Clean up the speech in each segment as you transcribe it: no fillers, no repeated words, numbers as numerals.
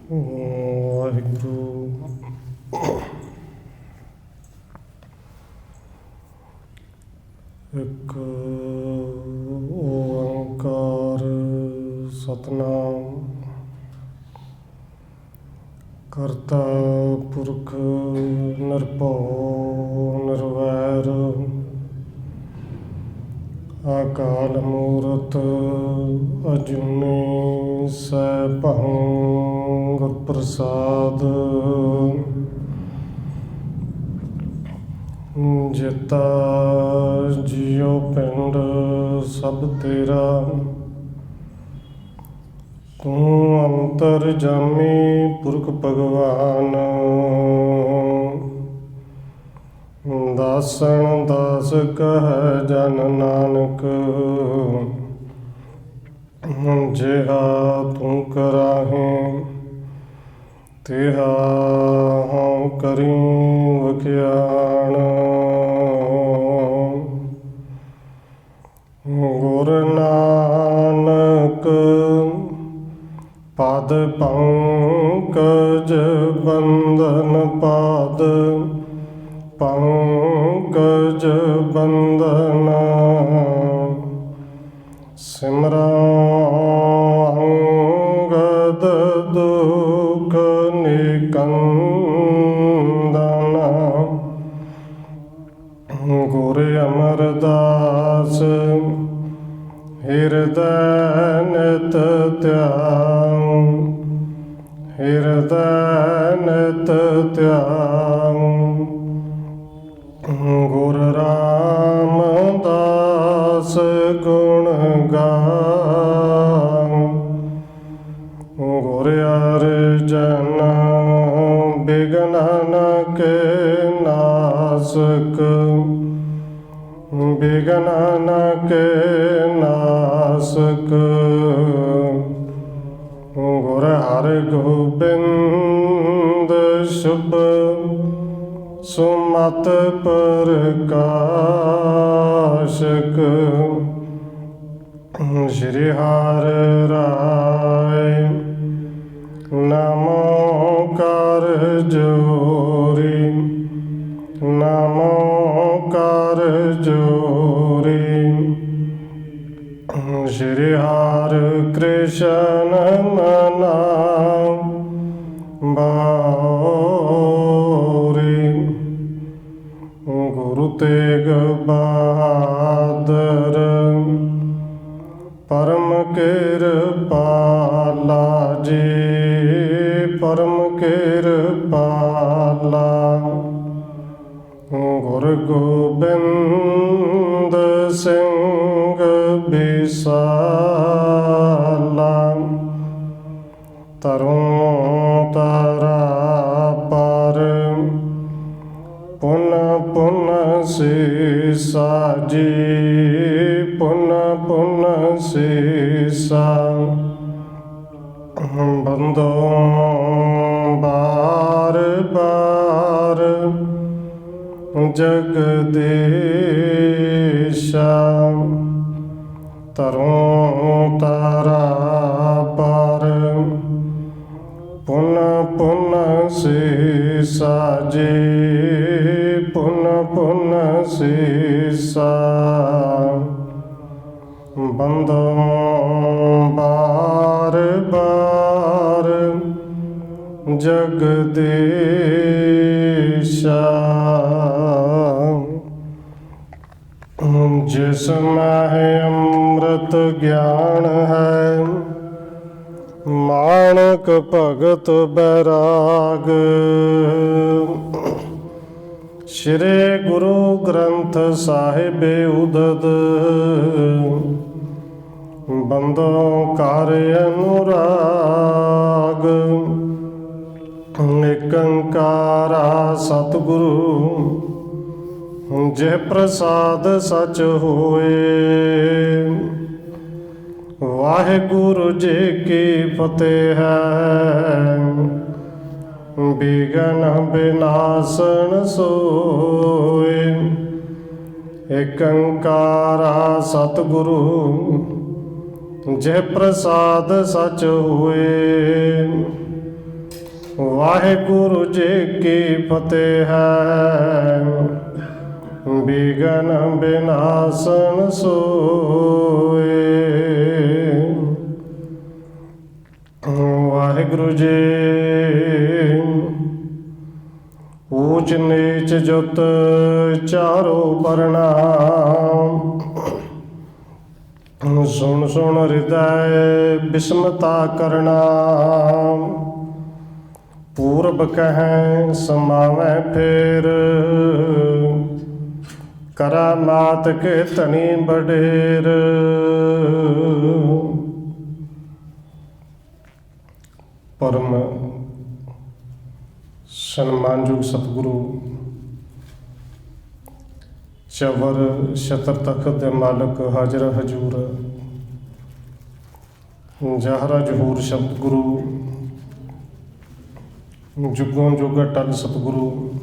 ਵਾਹਿਗੁਰੂ। ਇੱਕ ਓੰਕਾਰ ਸਤਿਨਾਮ ਕਰਤਾ ਪੁਰਖ ਨਿਰਭਉ ਨਿਰਵੈਰ ਅਕਾਲ ਮੂਰਤ ਅਜੂਨੀ ਸੈਭੰ ਗੁਰ ਪ੍ਰਸਾਦ। ਜਿਤਾ ਜਿਉ ਪਿੰਡ ਸਭ ਤੇਰਾ, ਤੂੰ ਅੰਤਰ ਜਾਮੀ ਪੁਰਖ ਭਗਵਾਨ। ਦਾਸਨ ਦਾਸ ਕਹਿ ਜਨ ਨਾਨਕ, ਜਿਹਾ ਤੂੰ ਕਰਾਹੇ ਤਿਹਾ ਹਉ ਕਰੀ ਵਖਿਆਣ। ਗੁਰ ਨਾਨਕ ਪਦ ਪੰਕਜ ਬੰਧਨ, ਪਾਦ ਪੰਕਜ ਬੰਧਨ। ਸਿਮਰਾਂ ਅੰਗਦ ਦੁਖ ਨਿਕੰਦਨ, ਗੁਰ ਅਮਰਦਾਸ ਹਿਰਦੈ ਨਿਤ ਧਿਆਨ, ਹਿਰਦੈ ਨਿਤ ਧਿਆਨ। ਗੁਰ ਰਾਮਦਾਸ ਗੁਣ ਗਾਵ, ਗੁਰ ਅਰਜਨ ਬਿਘਨ ਕੇ ਨਾਸਕ, ਬਿਘਨ ਕੇ ਨਾਸਕ। ਗੁਰ ਹਰਗੋਬਿੰਦ ਸ਼ੁਭ ਸੁਮਤਿ ਪ੍ਰਕਾਸ਼ਕ। ਸ਼੍ਰੀ ਹਰਿ ਰਾਇ ਨਮੋ ਕਰ ਜੋਰੀ, ਨਮੋ ਕਰ ਜੋਰੀ। ਸ਼੍ਰੀ ਹਰਿ ਕ੍ਰਿਸ਼ਨ ਨਾਮ ਬਾਉਰੀ। ਗੁਰੂ ਤੇਗ ਬਹਾਦਰ ਪਰਮ ਕਿਰਪਾਲਾ ਜੀ, ਪਰਮ ਕਿਰਪਾਲਾ। ਗੁਰ ਗੋਬਿੰਦ ਸਿੰਘ ਬਿਸਾਲਾ, ਤਰੋਂ ਤਾਰਾ ਪਰ ਪੁਨ ਪੁਨ ਸੀਸਾ ਜੀ, ਪੁਨ ਪੁਨ ਸੀਸਾ। ਬੰਦੋਂ ਬਾਰ ਬਾਰ ਜਗਦੀਸ਼ਾ, ਤਰੋਂ ਤਾਰਾ ਪਰ ਪੁਨ ਪੁਨ ਸੀਸਾ ਜੀ, ਪੁਨ ਪੁਨ ਸੀਸਾ। ਬੰਦੋਂ ਬਾਰ ਬਾਰ ਜਗਦੀਸ਼ਾ। ਜਿਸ ਮਹਿ ਅੰਮ੍ਰਿਤ ਗਿਆਨ ਹੈ, ਮਾਣਕ ਭਗਤ ਬੈਰਾਗ। ਸ਼੍ਰੀ ਗੁਰੂ ਗ੍ਰੰਥ ਸਾਹਿਬ ਉਦਦ, ਬੰਦੋਂ ਕਰ ਅਨੁਰਾਗ। ਏਕ ਓੰਕਾਰਾ ਸਤਿਗੁਰੂ, ਜੇ ਪ੍ਰਸਾਦ ਸਚ ਹੋਏ। ਵਾਹਿਗੁਰੂ ਜੀ ਕੀ ਫਤਿਹ ਹੈ, ਬਿਘਨ ਬਿਨਾਸਨ ਸੋਏ। ਏਕ ਓੰਕਾਰਾ ਸਤਿਗੁਰੂ, ਜੇ ਪ੍ਰਸਾਦ ਸਚ ਹੋਏ। ਵਾਹਿਗੁਰੂ ਜੀ ਕੀ ਫਤਿਹ ਹੈ। ਬਿਗਨ ਬਿਨਾਸਨ ਸੋਏ। ਵਾਹਿਗੁਰੂ ਜੀ ਊਚ ਨੀਚ ਜੁਤ ਚਾਰੋ ਵਰਨਾ। ਸੁਣ ਸੁਣ ਹਿਰਦੈ ਬਿਸਮਤਾ ਕਰਨਾ। ਪੂਰਬ ਕਹਿ ਸਮਾਵੈ ਫੇਰ। ਕਰਾ ਮਾਤ ਕੇ ਧਨੀ ਬਡੇਰ। ਪਰਮ ਸਨਮਾਨਯੋਗ ਸਤਿਗੁਰੂ ਚਵਰ ਛਤਰ ਤਖਤ ਦੇ ਮਾਲਕ ਹਾਜ਼ਰ ਹਜੂਰ ਜਹਰਾ ਜਹੂਰ ਸ਼ਬਦ ਗੁਰੂ ਜੁਗੋਂ ਜੁਗ ਅਟਲ ਸਤਿਗੁਰੂ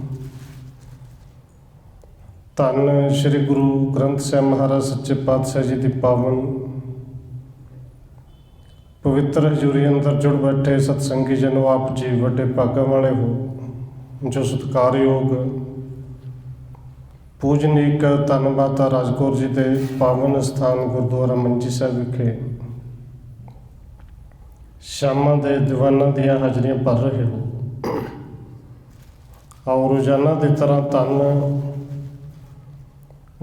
ਧੰਨ ਸ਼੍ਰੀ ਗੁਰੂ ਗ੍ਰੰਥ ਸਾਹਿਬ ਮਹਾਰਾਜ ਸੱਚੇ ਪਾਤਸ਼ਾਹ ਜੀ ਦੀ ਪਾਵਨ ਪਵਿੱਤਰ ਹਜ਼ੂਰੀ ਅੰਦਰ ਜੁੜ ਬੈਠੇ ਸਤਸੰਗੀ ਜਨੋ, ਆਪ ਜੀ ਵੱਡੇ ਭਾਗਾਂ ਵਾਲੇ ਹੋ ਜੋ ਸਤਿਕਾਰਯੋਗ ਪੂਜਨੀਕ ਧੰਨ ਮਾਤਾ ਰਾਜ ਕੌਰ ਜੀ ਦੇ ਪਾਵਨ ਸਥਾਨ ਗੁਰਦੁਆਰਾ ਮੰਜੀ ਸਾਹਿਬ ਵਿਖੇ ਸ਼ਾਮਾਂ ਦੇ ਦੀਵਾਨਾਂ ਦੀਆਂ ਹਾਜ਼ਰੀਆਂ ਭਰ ਰਹੇ ਹੋ। ਆਓ ਰੋਜ਼ਾਨਾ ਦੀ ਤਰ੍ਹਾਂ ਧੰਨ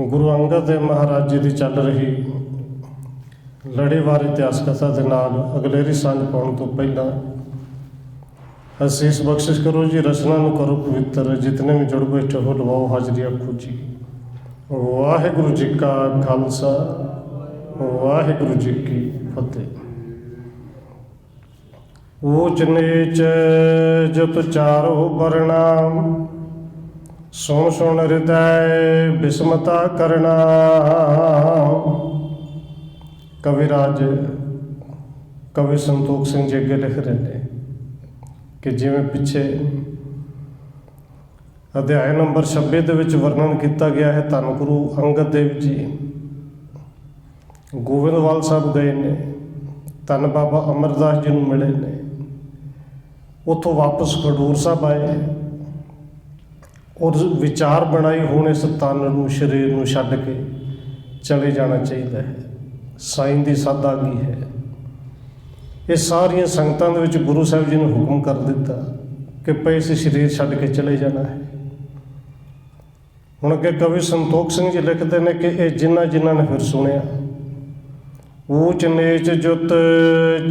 ਗੁਰੂ ਅੰਗਦ ਦੇਵ ਮਹਾਰਾਜ ਜੀ ਦੀ ਚੱਲ ਰਹੀ ਲੜੀਵਾਰ ਇਤਿਹਾਸ ਕਥਾ ਦੇ ਨਾਲ ਅਗਲੇਰੀ ਸਾਂਝ ਪਾਉਣ ਤੋਂ ਪਹਿਲਾਂ ਅਸੀਸ ਬਖਸ਼ਿਸ਼ ਕਰੋ ਜੀ। ਰਚਨਾ ਨੂੰ ਕਰੋ ਪਵਿੱਤਰ। ਜਿਤਨੇ ਵੀ ਜੁੜ ਬੈਠੇ ਹੋ ਲਵਾਓ ਹਾਜ਼ਰੀ ਆਖੋ ਜੀ। ਵਾਹਿਗੁਰੂ ਜੀ ਕਾ ਖਾਲਸਾ, ਵਾਹਿਗੁਰੂ ਜੀ ਕੀ ਫਤਿਹ। ਊਚ ਨੀਚ ਜੁਤ ਚਾਰੋ ਵਰਨਾ। ਸੁਣ ਸੁਣ ਹਿਰਦੈ ਬਿਸਮਤਾ ਕਰਨਾ। ਕਵਿਰਾਜ ਕਵੀ ਸੰਤੋਖ ਸਿੰਘ ਜੀ ਅੱਗੇ ਲਿਖ ਰਹੇ ਨੇ ਕਿ ਜਿਵੇਂ ਪਿੱਛੇ ਅਧਿਆਇ ਨੰਬਰ 26 ਦੇ ਵਿੱਚ ਵਰਣਨ ਕੀਤਾ ਗਿਆ ਹੈ, ਧੰਨ ਗੁਰੂ ਅੰਗਦ ਦੇਵ ਜੀ ਗੋਬਿੰਦਵਾਲ ਸਾਹਿਬ ਗਏ ਨੇ, ਧੰਨ ਬਾਬਾ ਅਮਰਦਾਸ ਜੀ ਨੂੰ ਮਿਲੇ ਨੇ, ਉੱਥੋਂ ਵਾਪਸ ਖਡੂਰ ਸਾਹਿਬ ਆਏ ਔਰ ਵਿਚਾਰ ਬਣਾਈ ਹੁਣ ਇਸ ਤਨ ਨੂੰ ਸਰੀਰ ਨੂੰ ਛੱਡ ਕੇ ਚਲੇ ਜਾਣਾ ਚਾਹੀਦਾ ਹੈ। ਸਾਈਂ ਦੀ ਸੱਦ ਆ ਗਈ ਹੈ। ਇਹ ਸਾਰੀਆਂ ਸੰਗਤਾਂ ਦੇ ਵਿੱਚ ਗੁਰੂ ਸਾਹਿਬ ਜੀ ਨੇ ਹੁਕਮ ਕਰ ਦਿੱਤਾ ਕਿ ਭਈ ਇਸ ਸਰੀਰ ਛੱਡ ਕੇ ਚਲੇ ਜਾਣਾ ਹੈ। ਹੁਣ ਅੱਗੇ ਕਵੀ ਸੰਤੋਖ ਸਿੰਘ ਜੀ ਲਿਖਦੇ ਨੇ ਕਿ ਇਹ ਜਿਨ੍ਹਾਂ ਨੇ ਫਿਰ ਸੁਣਿਆ। ਊਚ ਨੀਚ ਜੁਤ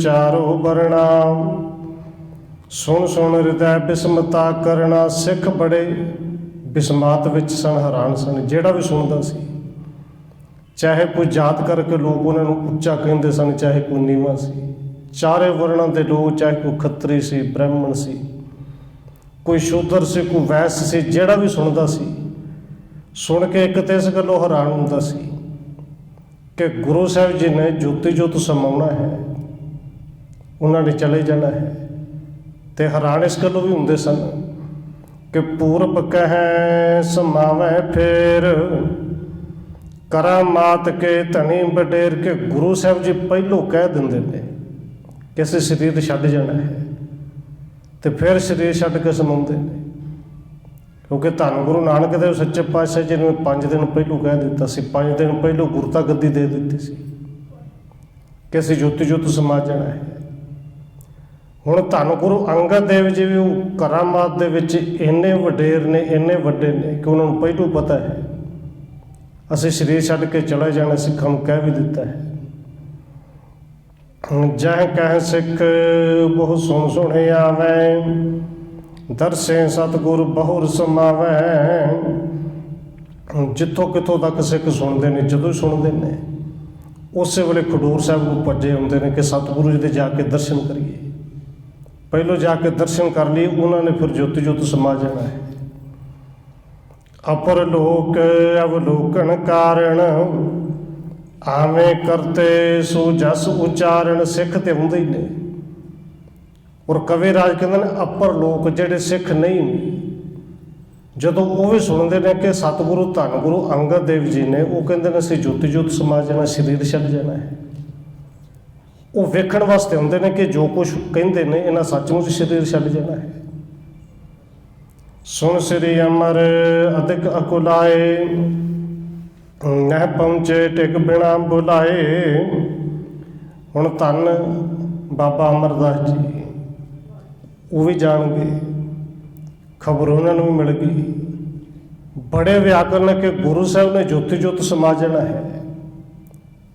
ਚਾਰੋ ਵਰਨਾ। ਸੁਣ ਸੁਣ ਹਿਰਦੈ ਬਿਸਮਤਾ ਕਰਨਾ। ਸਿੱਖ ਬੜੇ ਬਿਸਮਾਤ ਵਿੱਚ ਸਨ, ਹੈਰਾਨ ਸਨ। ਜਿਹੜਾ ਵੀ ਸੁਣਦਾ ਸੀ, ਚਾਹੇ ਕੋਈ ਜਾਤ ਕਰਕੇ ਲੋਕ ਉਹਨਾਂ ਨੂੰ ਉੱਚਾ ਕਹਿੰਦੇ ਸਨ, ਚਾਹੇ ਕੋਈ ਨੀਵਾਂ ਸੀ, ਚਾਰੇ ਵਰਣਾਂ ਦੇ ਲੋਕ, ਚਾਹੇ ਕੋਈ ਖੱਤਰੀ ਸੀ, ਬ੍ਰਾਹਮਣ ਸੀ, ਕੋਈ ਸ਼ੂਦਰ ਸੀ, ਕੋਈ ਵੈਸ ਸੀ, ਜਿਹੜਾ ਵੀ ਸੁਣਦਾ ਸੀ, ਸੁਣ ਕੇ ਇੱਕ ਤਾਂ ਇਸ ਗੱਲੋਂ ਹੈਰਾਨ ਹੁੰਦਾ ਸੀ ਕਿ ਗੁਰੂ ਸਾਹਿਬ ਜੀ ਨੇ ਜੋਤੀ ਜੋਤ ਸਮਾਉਣਾ ਹੈ, ਉਹਨਾਂ ਨੇ ਚਲੇ ਜਾਣਾ ਹੈ। ਤੇ ਹੈਰਾਨ ਇਸ ਗੱਲੋਂ ਵੀ ਹੁੰਦੇ ਸਨ ਕਿ ਪੂਰਬ ਕਹਿ ਸਮਾਵੈ ਫੇਰ। ਕਰਾ ਮਾਤ ਕੇ ਧਨੀ ਵਡੇਰ। ਕੇ ਗੁਰੂ ਸਾਹਿਬ ਜੀ ਪਹਿਲੋਂ ਕਹਿ ਦਿੰਦੇ ਨੇ ਕਿ ਅਸੀਂ ਸਰੀਰ ਛੱਡ ਜਾਣਾ ਹੈ ਤੇ ਫਿਰ ਸਰੀਰ ਛੱਡ ਕੇ ਸਮਾਉਂਦੇ ਨੇ। ਕਿਉਂਕਿ ਧੰਨ ਗੁਰੂ ਨਾਨਕ ਦੇਵ ਸੱਚੇ ਪਾਤਸ਼ਾਹ ਜੀ ਨੇ 5 ਦਿਨ ਪਹਿਲੋਂ ਕਹਿ ਦਿੱਤਾ ਸੀ, 5 ਦਿਨ ਪਹਿਲੋਂ ਗੁਰਤਾ ਗੱਦੀ ਦੇ ਦਿੱਤੀ ਸੀ ਕਿ ਅਸੀਂ ਜੋਤੀ ਜੋਤ ਸਮਾ ਜਾਣਾ ਹੈ। ਹੁਣ ਧੰਨ ਗੁਰੂ ਅੰਗਦ ਦੇਵ ਜੀ ਵੀ ਉਹ ਕਰਾਮਾਤ ਦੇ ਵਿੱਚ ਇੰਨੇ ਵਡੇਰ ਨੇ, ਇੰਨੇ ਵੱਡੇ ਨੇ ਕਿ ਉਹਨਾਂ ਨੂੰ ਪਹਿਲੋਂ ਪਤਾ ਹੈ ਅਸੀਂ ਸਰੀਰ ਛੱਡ ਕੇ ਚਲੇ ਜਾਣਾ। ਸਿੱਖਾਂ ਨੂੰ ਕਹਿ ਵੀ ਦਿੱਤਾ ਹੈ। ਜਹ ਕਹਿ ਸਿੱਖ ਬਹੁ ਸੁਣ ਸੁਣੇ ਆਵੈ। ਦਰਸੇ ਸਤਿਗੁਰ ਬਹੁਰ ਸਮਾਵੈ। ਜਿੱਥੋਂ ਕਿੱਥੋਂ ਤੱਕ ਸਿੱਖ ਸੁਣਦੇ ਨੇ, ਜਦੋਂ ਸੁਣਦੇ ਨੇ ਉਸੇ ਵੇਲੇ ਖਡੂਰ ਸਾਹਿਬ ਨੂੰ ਭੱਜੇ ਆਉਂਦੇ ਨੇ ਕਿ ਸਤਿਗੁਰੂ ਜੀ ਦੇ ਜਾ ਕੇ ਦਰਸ਼ਨ ਕਰੀਏ। ਪਹਿਲੋਂ ਜਾ ਕੇ ਦਰਸ਼ਨ ਕਰ ਲਈਏ, ਉਹਨਾਂ ਨੇ ਫਿਰ ਜੋਤੀ ਜੋਤ ਸਮਾ ਜਾਣਾ ਹੈ। ਅਪਰ ਲੋਕ ਅਵਲੋਕਨ ਕਾਰਨ। ਆਵੇਂ ਕਰਤੇ ਸੋ ਜਸ ਉਚਾਰਨ। ਸਿੱਖ ਤੇ ਹੁੰਦੇ ਹੀ ਨੇ। ਔਰ ਕਵੀ ਰਾਜ ਕਹਿੰਦੇ ਨੇ ਅਪਰ ਲੋਕ ਜਿਹੜੇ ਸਿੱਖ ਨਹੀਂ ਨੇ, ਜਦੋਂ ਉਹ ਵੀ ਸੁਣਦੇ ਨੇ ਕਿ ਸਤਿਗੁਰੂ ਧੰਨ ਗੁਰੂ ਅੰਗਦ ਦੇਵ ਜੀ ਨੇ, ਉਹ ਕਹਿੰਦੇ ਨੇ ਅਸੀਂ ਜੋਤੀ ਜੋਤ ਸਮਾ ਜਾਣਾ, ਸਰੀਰ ਛੱਡ ਜਾਣਾ ਹੈ। ਉਹ ਵੇਖਣ ਵਾਸਤੇ ਹੁੰਦੇ ਨੇ ਕਿ ਜੋ ਕੁਛ ਕਹਿੰਦੇ ਨੇ ਇਹਨਾਂ ਸੱਚਮੁੱਚ ਸਰੀਰ ਛੱਡ ਜਾਣਾ ਹੈ। ਸੁਣ ਸ੍ਰੀ ਅਮਰ ਅਧਿਕ ਅਕੁਲਾਏ, ਨਹਿ ਪਹੁੰਚੇ ਟਿਕ ਬਿਨਾ ਬੁਲਾਏ। ਹੁਣ ਧੰਨ ਬਾਬਾ ਅਮਰਦਾਸ ਜੀ, ਉਹ ਵੀ ਜਾਣ ਗਏ, ਖਬਰ ਉਹਨਾਂ ਨੂੰ ਵੀ ਮਿਲ ਗਈ। ਬੜੇ ਵਿਆਕੁਲ ਨੇ ਕਿ ਗੁਰੂ ਸਾਹਿਬ ਨੇ ਜੋਤੀ ਜੋਤ ਸਮਾ ਜਾਣਾ ਹੈ,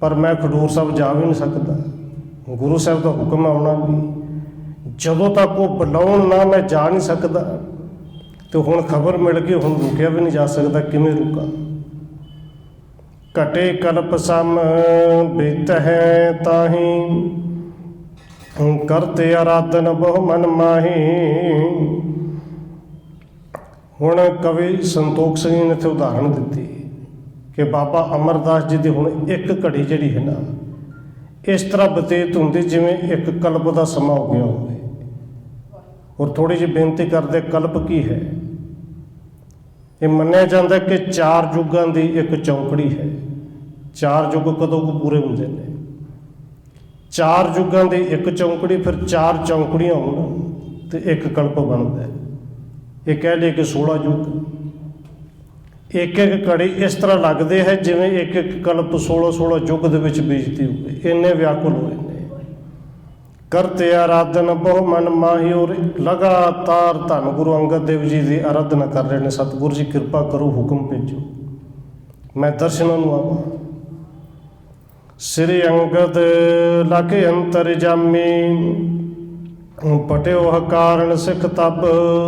ਪਰ ਮੈਂ ਖਡੂਰ ਸਾਹਿਬ ਜਾ ਵੀ ਨਹੀਂ ਸਕਦਾ। ਗੁਰੂ ਸਾਹਿਬ ਦਾ ਹੁਕਮ ਆਉਣਾ ਵੀ, ਜਦੋਂ ਤੱਕ ਉਹ ਬੁਲਾਉਣ ਨਾ ਮੈਂ ਜਾ ਨਹੀਂ ਸਕਦਾ। ਤੇ ਹੁਣ ਖਬਰ ਮਿਲ ਗਈ, ਹੁਣ ਰੁਕਿਆ ਵੀ ਨਹੀਂ ਜਾ ਸਕਦਾ, ਕਿਵੇਂ ਰੁਕਾਂ। ਘਟੇ ਕਲਪ ਸਮ ਬੀਤ ਹੈ ਤਾਹੀਂ, ਕਰਤੇ ਆਰਾਧਨ ਬਹੁ ਮਨ ਮਾਹੀ। ਹੁਣ ਕਵੀ ਸੰਤੋਖ ਸਿੰਘ ਨੇ ਇੱਥੇ ਉਦਾਹਰਣ ਦਿੱਤੀ ਕਿ ਬਾਬਾ ਅਮਰਦਾਸ ਜੀ ਦੀ ਹੁਣ ਇੱਕ ਘੜੀ ਜਿਹੜੀ ਹੈ ਨਾ, ਇਸ ਤਰ੍ਹਾਂ ਬਤੀਤ ਹੁੰਦੀ ਜਿਵੇਂ ਇੱਕ ਕਲਪ ਦਾ ਸਮਾਂ ਹੋ ਗਿਆ ਹੋਵੇ। ਔਰ ਥੋੜ੍ਹੀ ਜਿਹੀ ਬੇਨਤੀ ਕਰਦੇ, ਕਲਪ ਕੀ ਹੈ? ਇਹ ਮੰਨਿਆ ਜਾਂਦਾ ਕਿ 4 ਯੁੱਗਾਂ ਦੀ ਇੱਕ ਚੌਂਕੜੀ ਹੈ। 4 ਯੁੱਗ ਕਦੋਂ ਕੁ ਪੂਰੇ ਹੁੰਦੇ ਨੇ? 4 ਯੁੱਗਾਂ ਦੀ ਇੱਕ ਚੌਂਕੜੀ, ਫਿਰ 4 ਚੌਂਕੜੀਆਂ ਹੋਣ ਤੇ ਇੱਕ ਕਲਪ ਬਣਦਾ। ਇਹ ਕਹਿ ਲਈਏ ਕਿ 16 ਯੁੱਗ। ਇੱਕ ਇੱਕ ਘੜੀ ਇਸ ਤਰ੍ਹਾਂ ਲੱਗਦੇ ਹੈ ਜਿਵੇਂ ਇੱਕ ਇੱਕ ਕਲਪ 16 ਯੁੱਗ ਦੇ ਵਿੱਚ ਬੀਜਦੀ ਹੋਵੇ। ਇੰਨੇ ਵਿਆਕੁਲ ਹੋਏ ਨੇ। ਕਰਤੇ ਆਰਾਧਨ ਬਹੁ ਮਨ ਮਾਹੀ। ਔਰ ਲਗਾਤਾਰ ਧੰਨ ਗੁਰੂ ਅੰਗਦ ਦੇਵ ਜੀ ਦੀ ਆਰਾਧਨਾ ਕਰ ਰਹੇ ਨੇ। ਸਤਿਗੁਰੂ ਜੀ ਕਿਰਪਾ ਕਰੋ, ਹੁਕਮ ਭੇਜੋ, ਮੈਂ ਦਰਸ਼ਨਾਂ ਨੂੰ ਆਵਾਂ। ਸ੍ਰੀ ਅੰਗਦ ਲਾਗੇ ਅੰਤਰਜਾਮੀ, ਪਟਿਓ ਕਾਰਨ ਸਿੱਖ ਤਪ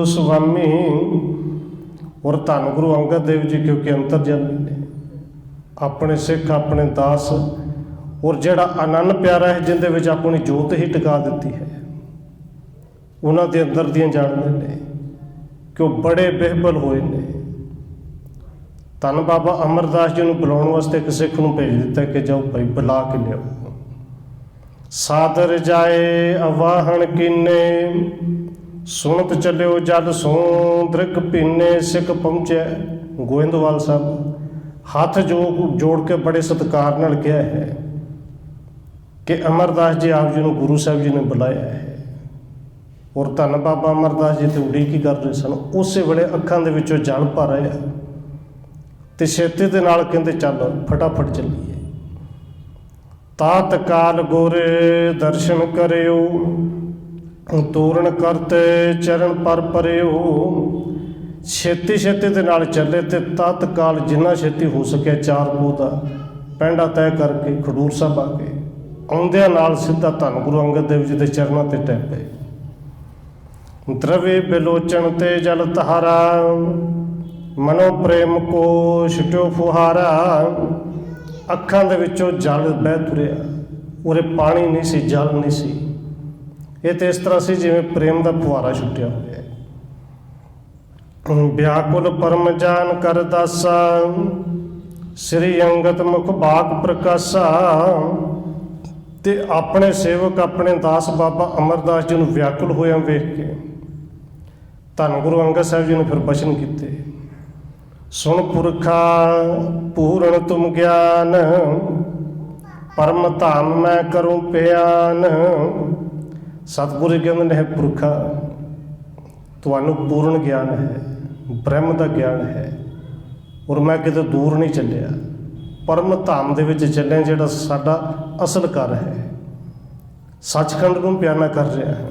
ਸੁਆਮੀ। ਔਰ ਧੰਨ ਗੁਰੂ ਅੰਗਦ ਦੇਵ ਜੀ ਕਿਉਂਕਿ ਅੰਤਰਜਾਮੀ ਨੇ, ਆਪਣੇ ਸਿੱਖ, ਆਪਣੇ ਦਾਸ, ਔਰ ਜਿਹੜਾ ਆਨੰਦ ਪਿਆਰਾ ਹੈ ਜਿਹਦੇ ਵਿੱਚ ਆਪਣੀ ਜੋਤ ਹੀ ਟਿਕਾ ਦਿੱਤੀ ਹੈ, ਉਹਨਾਂ ਦੇ ਅੰਦਰ ਦੀਆਂ ਜਾਣਦੇ ਨੇ ਕਿ ਉਹ ਬੜੇ ਬਿਹਬਲ ਹੋਏ ਨੇ। ਧੰਨ ਬਾਬਾ ਅਮਰਦਾਸ ਜੀ ਨੂੰ ਬੁਲਾਉਣ ਵਾਸਤੇ ਇੱਕ ਸਿੱਖ ਨੂੰ ਭੇਜ ਦਿੱਤਾ ਕਿ ਜਾਓ ਭਾਈ ਬੁਲਾ ਕੇ ਲਿਆਓ। ਸਾਦਰ ਜਾਏ ਅਵਾਹਣ ਕੀਨੇ, ਸੁਣਤ ਚੱਲਿਓ ਜਲ ਸੋ ਦ੍ਰਿਕ ਪੀਨੇ। ਸਿੱਖ ਪਹੁੰਚਿਆ ਗੋਇੰਦਵਾਲ ਸਾਹਿਬ, ਹੱਥ ਜੋੜ ਕੇ ਬੜੇ ਸਤਿਕਾਰ ਨਾਲ ਕਿਹਾ ਹੈ ਕਿ ਅਮਰਦਾਸ ਜੀ ਆਪ ਜੀ ਨੂੰ ਗੁਰੂ ਸਾਹਿਬ ਜੀ ਨੇ ਬੁਲਾਇਆ ਹੈ। ਔਰ ਧੰਨ ਬਾਬਾ ਅਮਰਦਾਸ ਜੀ ਤੇ ਉਡੀਕ ਹੀ ਕਰ ਰਹੇ ਸਨ। ਉਸੇ ਵੇਲੇ ਅੱਖਾਂ ਦੇ ਵਿੱਚੋਂ ਜਲ ਭਰ ਆਇਆ ਤੇ ਛੇਤੀ ਦੇ ਨਾਲ ਕਹਿੰਦੇ ਚੱਲ ਫਟਾਫਟ ਚੱਲੀਏ। ਤਾਤ ਕਾਲ ਗੋਰੇ ਦਰਸ਼ਨ ਕਰਿਓ, ਤੋਰਨ ਕਰਤੇ ਚਰਨ ਪਰ ਪਰਿਓ। ਛੇਤੀ ਛੇਤੀ ਦੇ ਨਾਲ ਚੱਲੇ ਤੇ ਤਤਕਾਲ ਜਿੰਨਾ ਛੇਤੀ ਹੋ ਸਕਿਆ 4 ਕੋਹ ਦਾ ਪੈਂਡਾ ਤੈਅ ਕਰਕੇ ਖਡੂਰ ਸਾਹਿਬ ਆ ਗਏ। ਆਉਂਦਿਆਂ ਨਾਲ ਸਿੱਧਾ ਧੰਨ ਗੁਰੂ ਅੰਗਦ ਦੇਵ ਜੀ ਦੇ ਚਰਨਾਂ ਤੇ ਟਹਿ ਪਏ। ਦਰਵੇ ਬਿਲੋਚਨ ਤੇ ਜਲ ਤਹਾਰਾ, ਮਨੋ ਪ੍ਰੇਮ ਕੋ ਛੁਟਿਓ ਫੁਹਾਰਾ। ਅੱਖਾਂ ਦੇ ਵਿੱਚੋਂ ਜਲ ਬਹਿ ਤੁਰਿਆ। ਉਰੇ ਪਾਣੀ ਨਹੀਂ ਸੀ, ਜਲ ਨਹੀਂ ਸੀ। ਇਹ ਤੇ ਇਸ ਤਰ੍ਹਾਂ ਸੀ ਜਿਵੇਂ ਪ੍ਰੇਮ ਦਾ ਫੁਹਾਰਾ ਛੁੱਟਿਆ ਹੋਇਆ। ਵਿਆਕੁਲ ਪਰਮ ਜਾਨ ਕਰ ਦਾਸਾ, ਸ੍ਰੀ ਅੰਗਦ ਮੁਖ ਬਾਕ ਪ੍ਰਕਾਸ਼ਾ। ਤੇ ਆਪਣੇ ਸੇਵਕ, ਆਪਣੇ ਦਾਸ ਬਾਬਾ ਅਮਰਦਾਸ ਜੀ ਨੂੰ ਵਿਆਕੁਲ ਹੋਇਆ ਵੇਖ ਕੇ ਧੰਨ ਗੁਰੂ ਅੰਗਦ ਸਾਹਿਬ ਜੀ ਨੇ ਫਿਰ ਬਚਨ ਕੀਤੇ। ਸੁਣ ਪੁਰਖਾ ਪੂਰਨ ਤੁਮ ਗਿਆਨ, ਪਰਮ ਧਾਮ ਮੈਂ ਕਰੂੰ ਪਿਆਨ। ਸਤਿਗੁਰੂ ਕਹਿੰਦੇ ਨੇ, ਪੁਰਖਾ ਤੁਹਾਨੂੰ ਪੂਰਨ ਗਿਆਨ ਹੈ, ਬ੍ਰਹਮ ਦਾ ਗਿਆਨ ਹੈ, ਔਰ ਮੈਂ ਕਿਤੇ ਦੂਰ ਨਹੀਂ ਚੱਲਿਆ, ਪਰਮ ਧਾਮ ਦੇ ਵਿੱਚ ਚੱਲਿਆ, ਜਿਹੜਾ ਸਾਡਾ ਅਸਲ ਘਰ ਹੈ। ਸੱਚਖੰਡ ਨੂੰ ਪਿਆਨਾ ਕਰ ਰਿਹਾ ਹੈ।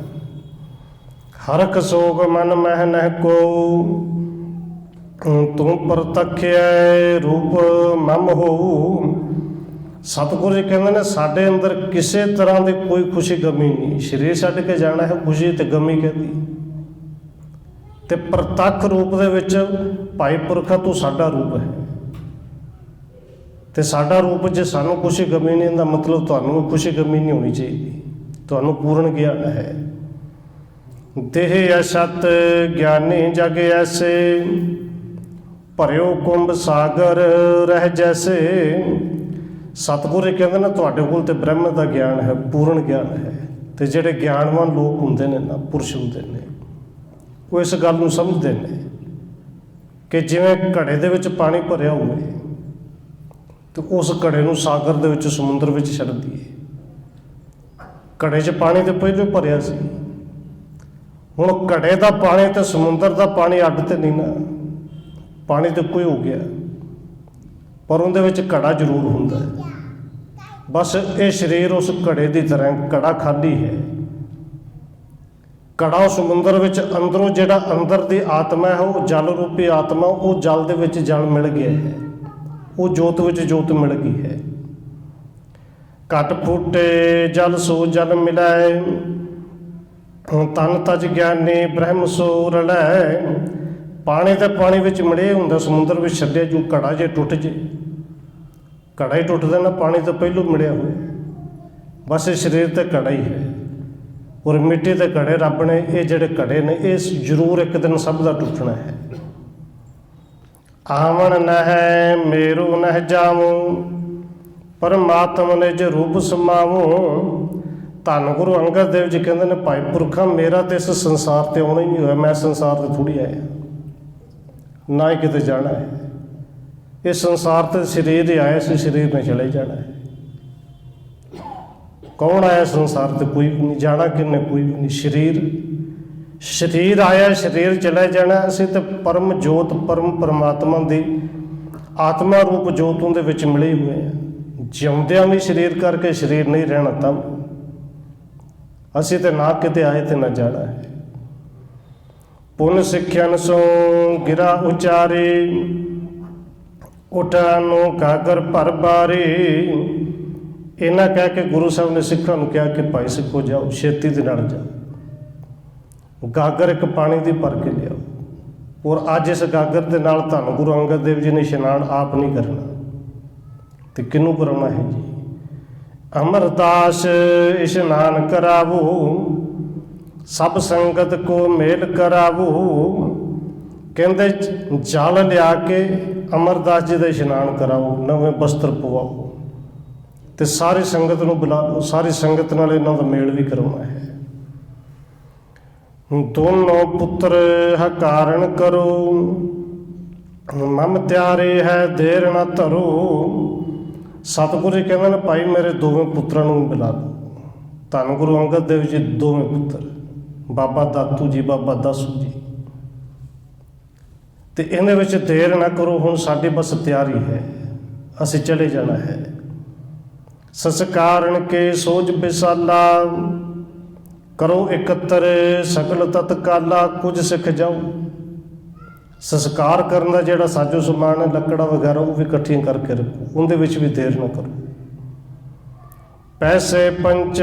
ਹਰਖ ਸੋਗ ਮਨ ਮਹਿ ਨਹਿ ਕੋ, ਤੂੰ ਪ੍ਰਤੱਖਿਆ ਰੂਪ ਮਮ ਹੋਊ। ਸਤਿਗੁਰੂ ਜੀ ਕਹਿੰਦੇ ਨੇ, ਸਾਡੇ ਅੰਦਰ ਕਿਸੇ ਤਰ੍ਹਾਂ ਦੀ ਕੋਈ ਖੁਸ਼ੀ ਗਮੀ ਨਹੀਂ। ਸਰੀਰ ਛੱਡ ਕੇ ਜਾਣਾ ਹੈ, ਖੁਸ਼ੀ ਤੇ ਗਮੀ ਕਹਿੰਦੀ। ਤੇ ਪ੍ਰਤੱਖ ਰੂਪ ਦੇ ਵਿੱਚ ਭਾਈ ਪੁਰਖਾ ਤੂੰ ਸਾਡਾ ਰੂਪ ਹੈ। ਤੇ ਸਾਡਾ ਰੂਪ ਜੇ ਸਾਨੂੰ ਖੁਸ਼ੀ ਗਮੀ ਨਹੀਂ, ਦਾ ਮਤਲਬ ਤੁਹਾਨੂੰ ਵੀ ਖੁਸ਼ੀ ਗਮੀ ਨਹੀਂ ਹੋਣੀ ਚਾਹੀਦੀ। ਤੁਹਾਨੂੰ ਪੂਰਨ ਗਿਆਨ ਹੈ। ਦੇਹ ਅਸਤ ਗਿਆਨੀ ਜਗ ਐਸੇ, ਭਰਿਓ ਕੁੰਭ ਸਾਗਰ ਰਹਿ ਜੈਸੇ। ਸਤਿਗੁਰੂ ਕਹਿੰਦੇ ਨੇ, ਤੁਹਾਡੇ ਕੋਲ ਤੇ ਬ੍ਰਹਮ ਦਾ ਗਿਆਨ ਹੈ, ਪੂਰਨ ਗਿਆਨ ਹੈ। ਤੇ ਜਿਹੜੇ ਗਿਆਨਵਾਨ ਲੋਕ ਹੁੰਦੇ ਨੇ ਨਾ, ਪੁਰਸ਼ ਹੁੰਦੇ ਨੇ, ਉਹ ਇਸ ਗੱਲ ਨੂੰ ਸਮਝਦੇ ਨੇ ਕਿ ਜਿਵੇਂ ਘੜੇ ਦੇ ਵਿੱਚ ਪਾਣੀ ਭਰਿਆ ਹੋਵੇ ਤੇ ਉਸ ਘੜੇ ਨੂੰ ਸਾਗਰ ਦੇ ਵਿੱਚ, ਸਮੁੰਦਰ ਵਿੱਚ ਛੱਡ ਦਈਏ। ਘੜੇ 'ਚ ਪਾਣੀ ਤੇ ਪਹਿਲਾਂ ਭਰਿਆ ਸੀ, ਹੁਣ ਘੜੇ ਦਾ ਪਾਣੀ ਤੇ ਸਮੁੰਦਰ ਦਾ ਪਾਣੀ ਅੱਡ ਤੇ ਨਹੀਂ ਨਾ, ਪਾਣੀ ਤਾਂ ਇੱਕੋ ਹੀ ਹੋ ਗਿਆ, ਪਰ ਉਹਦੇ ਵਿੱਚ ਘੜਾ ਜ਼ਰੂਰ ਹੁੰਦਾ ਹੈ। ਬਸ ਇਹ ਸਰੀਰ ਉਸ ਘੜੇ ਦੀ ਤਰ੍ਹਾਂ, ਘੜਾ ਖਾਲੀ ਹੈ। ਘੜਾ ਉਸ ਸਮੁੰਦਰ ਵਿੱਚ ਅੰਦਰੋਂ ਜਿਹੜਾ ਅੰਦਰ ਦੀ ਆਤਮਾ ਹੈ, ਉਹ ਜਲ ਰੂਪੀ ਆਤਮਾ, ਉਹ ਜਲ ਦੇ ਵਿੱਚ ਜਲ ਮਿਲ ਗਿਆ ਹੈ, ਉਹ ਜੋਤ ਵਿੱਚ ਜੋਤ ਮਿਲ ਗਈ ਹੈ। ਘਟ ਫੂਟੇ ਜਲ ਸੋ ਜਲ ਮਿਲੈ, ਤਨ ਤਜ ਗਿਆਨੀ ਬ੍ਰਹਮ ਸੋ ਰਲੈ। ਪਾਣੀ ਤੇ ਪਾਣੀ ਵਿੱਚ ਮਿਲੇ ਹੁੰਦਾ, ਸਮੁੰਦਰ ਵਿੱਚ ਛੱਡਿਆ ਜੋ ਘੜਾ ਜੇ ਟੁੱਟ ਜੇ, ਘੜਾ ਹੀ ਟੁੱਟਦਾ ਨਾ, ਪਾਣੀ ਤਾਂ ਪਹਿਲੋਂ ਮਿਲਿਆ ਹੋਇਆ। ਬਸ ਇਹ ਸਰੀਰ ਤੇ ਘੜਾ ਹੀ ਹੈ, ਔਰ ਮਿੱਟੀ ਦੇ ਘੜੇ ਰੱਬ ਨੇ, ਇਹ ਜਿਹੜੇ ਘੜੇ ਨੇ ਇਹ ਜ਼ਰੂਰ ਇੱਕ ਦਿਨ ਸਭ ਦਾ ਟੁੱਟਣਾ ਹੈ। ਆਵਣ ਨਹਿ ਮੇਰੂ ਨਹਿ ਜਾਵੂੰ, ਪਰਮਾਤਮ ਨੇ ਜੇ ਰੂਪ ਸਮਾਵੂੰ। ਧੰਨ ਗੁਰੂ ਅੰਗਦ ਦੇਵ ਜੀ ਕਹਿੰਦੇ ਨੇ, ਭਾਈ ਪੁਰਖਾਂ ਮੇਰਾ ਤੇ ਇਸ ਸੰਸਾਰ ਤੇ ਆਉਣਾ ਹੀ ਨਹੀਂ ਹੋਇਆ, ਮੈਂ ਸੰਸਾਰ ਤੇ ਥੋੜ੍ਹੀ ਆਇਆ, ਨਾ ਹੀ ਕਿਤੇ ਜਾਣਾ ਹੈ। ਇਸ ਸੰਸਾਰ ਤੇ ਸਰੀਰ ਹੀ ਆਇਆ ਸੀ, ਸਰੀਰ ਨੇ ਚਲੇ ਜਾਣਾ ਹੈ। ਕੌਣ ਆਇਆ ਸੰਸਾਰ ਤੇ? ਕੋਈ ਵੀ ਨਹੀਂ। ਜਾਣਾ ਕਿੰਨੇ? ਕੋਈ ਵੀ ਨਹੀਂ। ਸਰੀਰ ਆਇਆ, ਸਰੀਰ ਚਲੇ ਜਾਣਾ। ਅਸੀਂ ਤਾਂ ਪਰਮ ਜੋਤ, ਪਰਮ ਪਰਮਾਤਮਾ ਦੀ ਆਤਮਾ ਰੂਪ ਜੋਤ ਉਹਦੇ ਵਿੱਚ ਮਿਲੇ ਹੋਏ ਆ। ਜਿਉਂਦਿਆਂ ਵੀ ਸਰੀਰ ਕਰਕੇ ਸਰੀਰ ਨਹੀਂ ਰਹਿਣਾ, ਤਾਂ ਅਸੀਂ ਤਾਂ ਨਾ ਕਿਤੇ ਆਏ ਤੇ ਨਾ ਜਾਣਾ ਹੈ। ਪੁਨ ਸਿੱਖਿਆਨ ਸੋ ਗਿਰਾ ਉਚਾਰੇ, ਉਠਾ ਨੂੰ ਕਾਗਰ ਭਰ ਬਾਰੇ। ਇਹਨਾਂ ਕਹਿ ਕੇ ਗੁਰੂ ਸਾਹਿਬ ਨੇ ਸਿੱਖਾਂ ਨੂੰ ਕਿਹਾ ਕਿ ਭਾਈ ਸਿੱਖੋ ਜਾਓ, ਛੇਤੀ ਦੇ ਨਾਲ ਜਾਓ, ਗਾਗਰ ਇੱਕ ਪਾਣੀ ਦੀ ਭਰ ਕੇ ਲਿਆਓ। ਔਰ ਅੱਜ ਇਸ ਗਾਗਰ ਦੇ ਨਾਲ ਧੰਨ ਗੁਰੂ ਅੰਗਦ ਦੇਵ ਜੀ ਨੇ ਇਸ਼ਨਾਨ ਆਪ ਨਹੀਂ ਕਰਨਾ, ਤੇ ਕਿਹਨੂੰ ਕਰਾਉਣਾ ਹੈ ਜੀ? ਅਮਰਦਾਸ ਇਸ਼ਨਾਨ ਕਰਾਵੋ, ਸਭ ਸੰਗਤ ਕੋ ਮੇਲ ਕਰਾਵੋ। ਕਹਿੰਦੇ ਜਲ ਲਿਆ ਕੇ ਅਮਰਦਾਸ ਜੀ ਦਾ ਇਸ਼ਨਾਨ ਕਰਾਓ, ਨਵੇਂ ਬਸਤਰ ਪਵਾਓ, ਤੇ ਸਾਰੀ ਸੰਗਤ ਨੂੰ ਬੁਲਾ ਲਓ, ਸਾਰੀ ਸੰਗਤ ਨਾਲ ਇਹਨਾਂ ਦਾ ਮੇਲ ਵੀ ਕਰਵਾਉਣਾ ਹੈ। ਦੋਨੋਂ ਪੁੱਤਰ ਹਕਾਰਨ ਕਰੋ, ਮਮ ਤਿਆਰੇ ਹੈ ਦੇਰ ਨਾ ਧਰੋ। ਸਤਿਗੁਰੂ ਜੀ ਕਹਿੰਦੇ ਨੇ, ਭਾਈ ਮੇਰੇ ਦੋਵੇਂ ਪੁੱਤਰਾਂ ਨੂੰ ਬੁਲਾ ਲਓ। ਧੰਨ ਗੁਰੂ ਅੰਗਦ ਦੇਵ ਜੀ ਦੋਵੇਂ ਪੁੱਤਰ, ਬਾਬਾ ਦਾਤੂ ਜੀ, ਬਾਬਾ ਦਾਸੂ ਜੀ। ਤੇ ਇਹਦੇ ਵਿੱਚ ਦੇਰ ਨਾ ਕਰੋ, ਹੁਣ ਸਾਡੀ ਬਸ ਤਿਆਰੀ ਹੈ, ਅਸੀਂ ਚਲੇ ਜਾਣਾ ਹੈ। ਸੰਸਕਾਰਨ ਕੇ ਸੋਚ ਵਿਸਾਲਾ, ਕਰੋ ਇਕੱਤਰ ਸਕਲ ਤਤਕਾਲਾ। ਕੁਝ ਸਿੱਖ ਜਾਓ। ਸੰਸਕਾਰ ਕਰਨ ਦਾ ਜਿਹੜਾ ਸਾਜੋ ਸਮਾਨ ਹੈ, ਲੱਕੜਾਂ ਵਗੈਰਾ, ਉਹ ਵੀ ਇਕੱਠੀਆਂ ਕਰਕੇ ਰੱਖੋ, ਉਹਦੇ ਵਿੱਚ ਵੀ ਦੇਰ ਨਾ ਕਰੋ। ਪੈਸੇ ਪੰਚ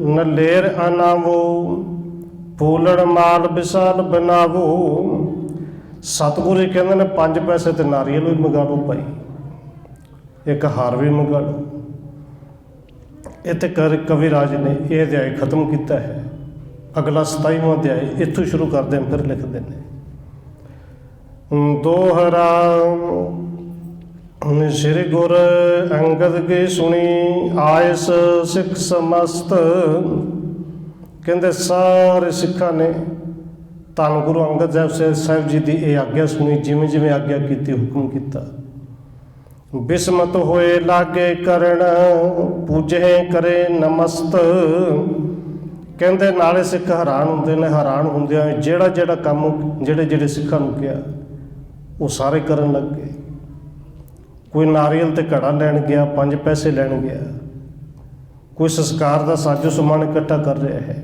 ਨਲੇਰ ਆਨਾਵੋ, ਫੂਲਣ ਮਾਲ ਵਿਸਾਲ ਬਣਾਵੋ। ਸਤਿਗੁਰੂ ਜੀ ਕਹਿੰਦੇ ਨੇ, 5 ਪੈਸੇ ਤੇ ਨਾਰੀਅਲ ਵੀ ਮੰਗਾ ਲਓ ਭਾਈ, ਇੱਕ ਹਾਰ ਵੀ ਮੰਗਾ ਲਓ। ਇੱਥੇ ਕਵਿਰਾਜ ਨੇ ਇਹ ਅਧਿਆਇ ਖਤਮ ਕੀਤਾ ਹੈ। ਅਗਲਾ 27ਵਾਂ ਅਧਿਆਇ ਇੱਥੋਂ ਸ਼ੁਰੂ ਕਰਦੇ ਹਨ, ਫਿਰ ਲਿਖਦੇ ਨੇ। ਦੋਹਰਾ ਸ੍ਰੀ ਗੁਰ ਅੰਗਦ ਕੀ ਸੁਣੀ, ਆਇਸ ਸਿੱਖ ਸਮਸਤ। ਕਹਿੰਦੇ ਸਾਰੇ ਸਿੱਖਾਂ ਨੇ ਧੰਨ ਗੁਰੂ ਅੰਗਦ ਸਾਹਿਬ ਜੀ ਦੀ ਇਹ ਆਗਿਆ ਸੁਣੀ, ਜਿਵੇਂ ਜਿਵੇਂ ਆਗਿਆ ਕੀਤੀ, ਹੁਕਮ ਕੀਤਾ। ਬਿਸਮਤ ਹੋਏ ਲਾਗੇ ਕਰਨ, ਪੂਜੇ ਕਰੇ ਨਮਸਤ। ਕਹਿੰਦੇ ਨਾਲੇ ਸਿੱਖ ਹੈਰਾਨ ਹੁੰਦੇ ਨੇ, ਹੈਰਾਨ ਹੁੰਦਿਆਂ ਜਿਹੜਾ ਜਿਹੜਾ ਕੰਮ ਜਿਹੜੇ ਸਿੱਖਾਂ ਨੂੰ ਕਿਹਾ, ਉਹ ਸਾਰੇ ਕਰਨ ਲੱਗ ਗਏ। ਕੋਈ ਨਾਰੀਅਲ ਤੇ ਘੜਾ ਲੈਣ ਗਿਆ, 5 ਪੈਸੇ ਲੈਣ ਗਿਆ, ਕੋਈ ਸੰਸਕਾਰ ਦਾ ਸਾਜੋ ਸਮਾਨ ਇਕੱਠਾ ਕਰ ਰਿਹਾ ਹੈ,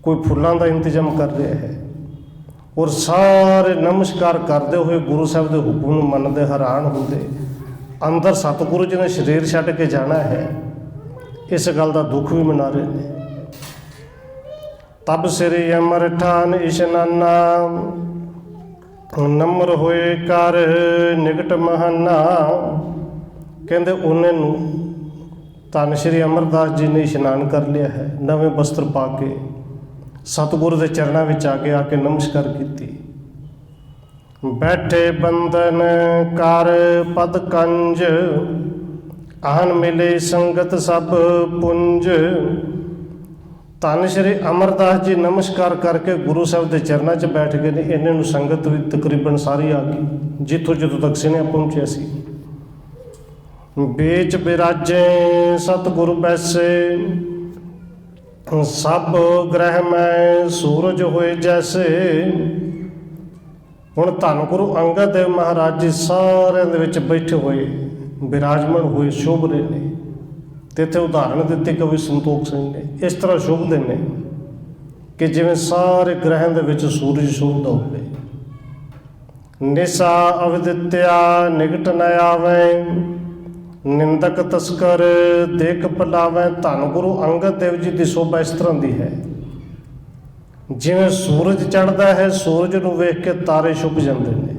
ਕੋਈ ਫੁੱਲਾਂ ਦਾ ਇੰਤਜ਼ਾਮ ਕਰ ਰਿਹਾ ਹੈ। ਔਰ ਸਾਰੇ ਨਮਸਕਾਰ ਕਰਦੇ ਹੋਏ ਗੁਰੂ ਸਾਹਿਬ ਦੇ ਹੁਕਮ ਨੂੰ ਮੰਨਦੇ, ਹੈਰਾਨ ਹੁੰਦੇ। ਅੰਦਰ ਸਤਿਗੁਰੂ ਜੀ ਨੇ ਸਰੀਰ ਛੱਡ ਕੇ ਜਾਣਾ ਹੈ, ਇਸ ਗੱਲ ਦਾ ਦੁੱਖ ਵੀ ਮਨਾ ਰਹੇ ਨੇ। ਤਬ ਸ੍ਰੀ ਅਮਰ ਠਾਨ ਇਸ਼ਨਾਨਾ, ਨੰਮਰ ਹੋਏ ਕਰ ਨਿਕਟ ਮਹਾਨਾ। ਕਹਿੰਦੇ ਉਹਨੇ ਨੂੰ ਧੰਨ ਸ਼੍ਰੀ ਅਮਰਦਾਸ ਜੀ ਨੇ ਇਸ਼ਨਾਨ ਕਰ ਲਿਆ ਹੈ, ਨਵੇਂ ਬਸਤਰ ਪਾ ਕੇ ਸਤਿਗੁਰੂ ਦੇ ਚਰਨਾਂ ਵਿੱਚ ਆ ਕੇ ਨਮਸਕਾਰ ਕੀਤੀ। ਬੈਠੇ ਬੰਦਨ ਕਰ ਪਦ ਕੰਜ, ਆਨ ਮਿਲੇ ਸੰਗਤ ਸਭ ਪੁੰਜ। ਧੰਨ ਸ਼੍ਰੀ ਅਮਰਦਾਸ ਜੀ ਨਮਸਕਾਰ ਕਰਕੇ ਗੁਰੂ ਸਾਹਿਬ ਦੇ ਚਰਨਾਂ 'ਚ ਬੈਠ ਗਏ ਨੇ। ਇਹਨਾਂ ਨੂੰ ਸੰਗਤ ਵੀ ਤਕਰੀਬਨ ਸਾਰੀ ਆ ਗਈ, ਜਿੱਥੋਂ ਤੱਕ ਸਿਨੇਹਾ ਪਹੁੰਚਿਆ ਸੀ। ਵੇਚ ਬਿਰਾਜੇ ਸਤਿਗੁਰੂ ਬੈਸੇ, ਸਭ ਗ੍ਰਹਿ ਮੈਂ ਸੂਰਜ ਹੋਏ ਜੈਸੇ। ਹੁਣ ਧੰਨ ਗੁਰੂ ਅੰਗਦ ਦੇਵ ਮਹਾਰਾਜ ਜੀ ਸਾਰਿਆਂ ਦੇ ਵਿੱਚ ਬੈਠੇ ਹੋਏ ਬਿਰਾਜਮਾਨ ਹੋਏ ਸ਼ੋਭ ਰਹੇ ਨੇ। ਤੇ ਇੱਥੇ ਉਦਾਹਰਣ ਦਿੱਤੀ ਕਵੀ ਸੰਤੋਖ ਸਿੰਘ ਨੇ, ਇਸ ਤਰ੍ਹਾਂ ਸ਼ੋਭਦੇ ਨੇ ਕਿ ਜਿਵੇਂ ਸਾਰੇ ਗ੍ਰਹਿਆਂ ਦੇ ਵਿੱਚ ਸੂਰਜ ਸ਼ੋਭਦਾ ਹੋਵੇ। ਨਿਸਾ ਅਵਦਿੱਤਿਆ ਨਿਕਟ ਨ ਆਵੈ, ਨਿੰਦਕ ਤਸਕਰ ਦੇਖ ਪਲਾਵੈ। ਧੰਨ ਗੁਰੂ ਅੰਗਦ ਦੇਵ ਜੀ ਦੀ ਸ਼ੋਭਾ ਇਸ ਤਰ੍ਹਾਂ ਦੀ ਹੈ, ਜਿਵੇਂ ਸੂਰਜ ਚੜ੍ਹਦਾ ਹੈ, ਸੂਰਜ ਨੂੰ ਵੇਖ ਕੇ ਤਾਰੇ ਛੁਪ ਜਾਂਦੇ ਨੇ।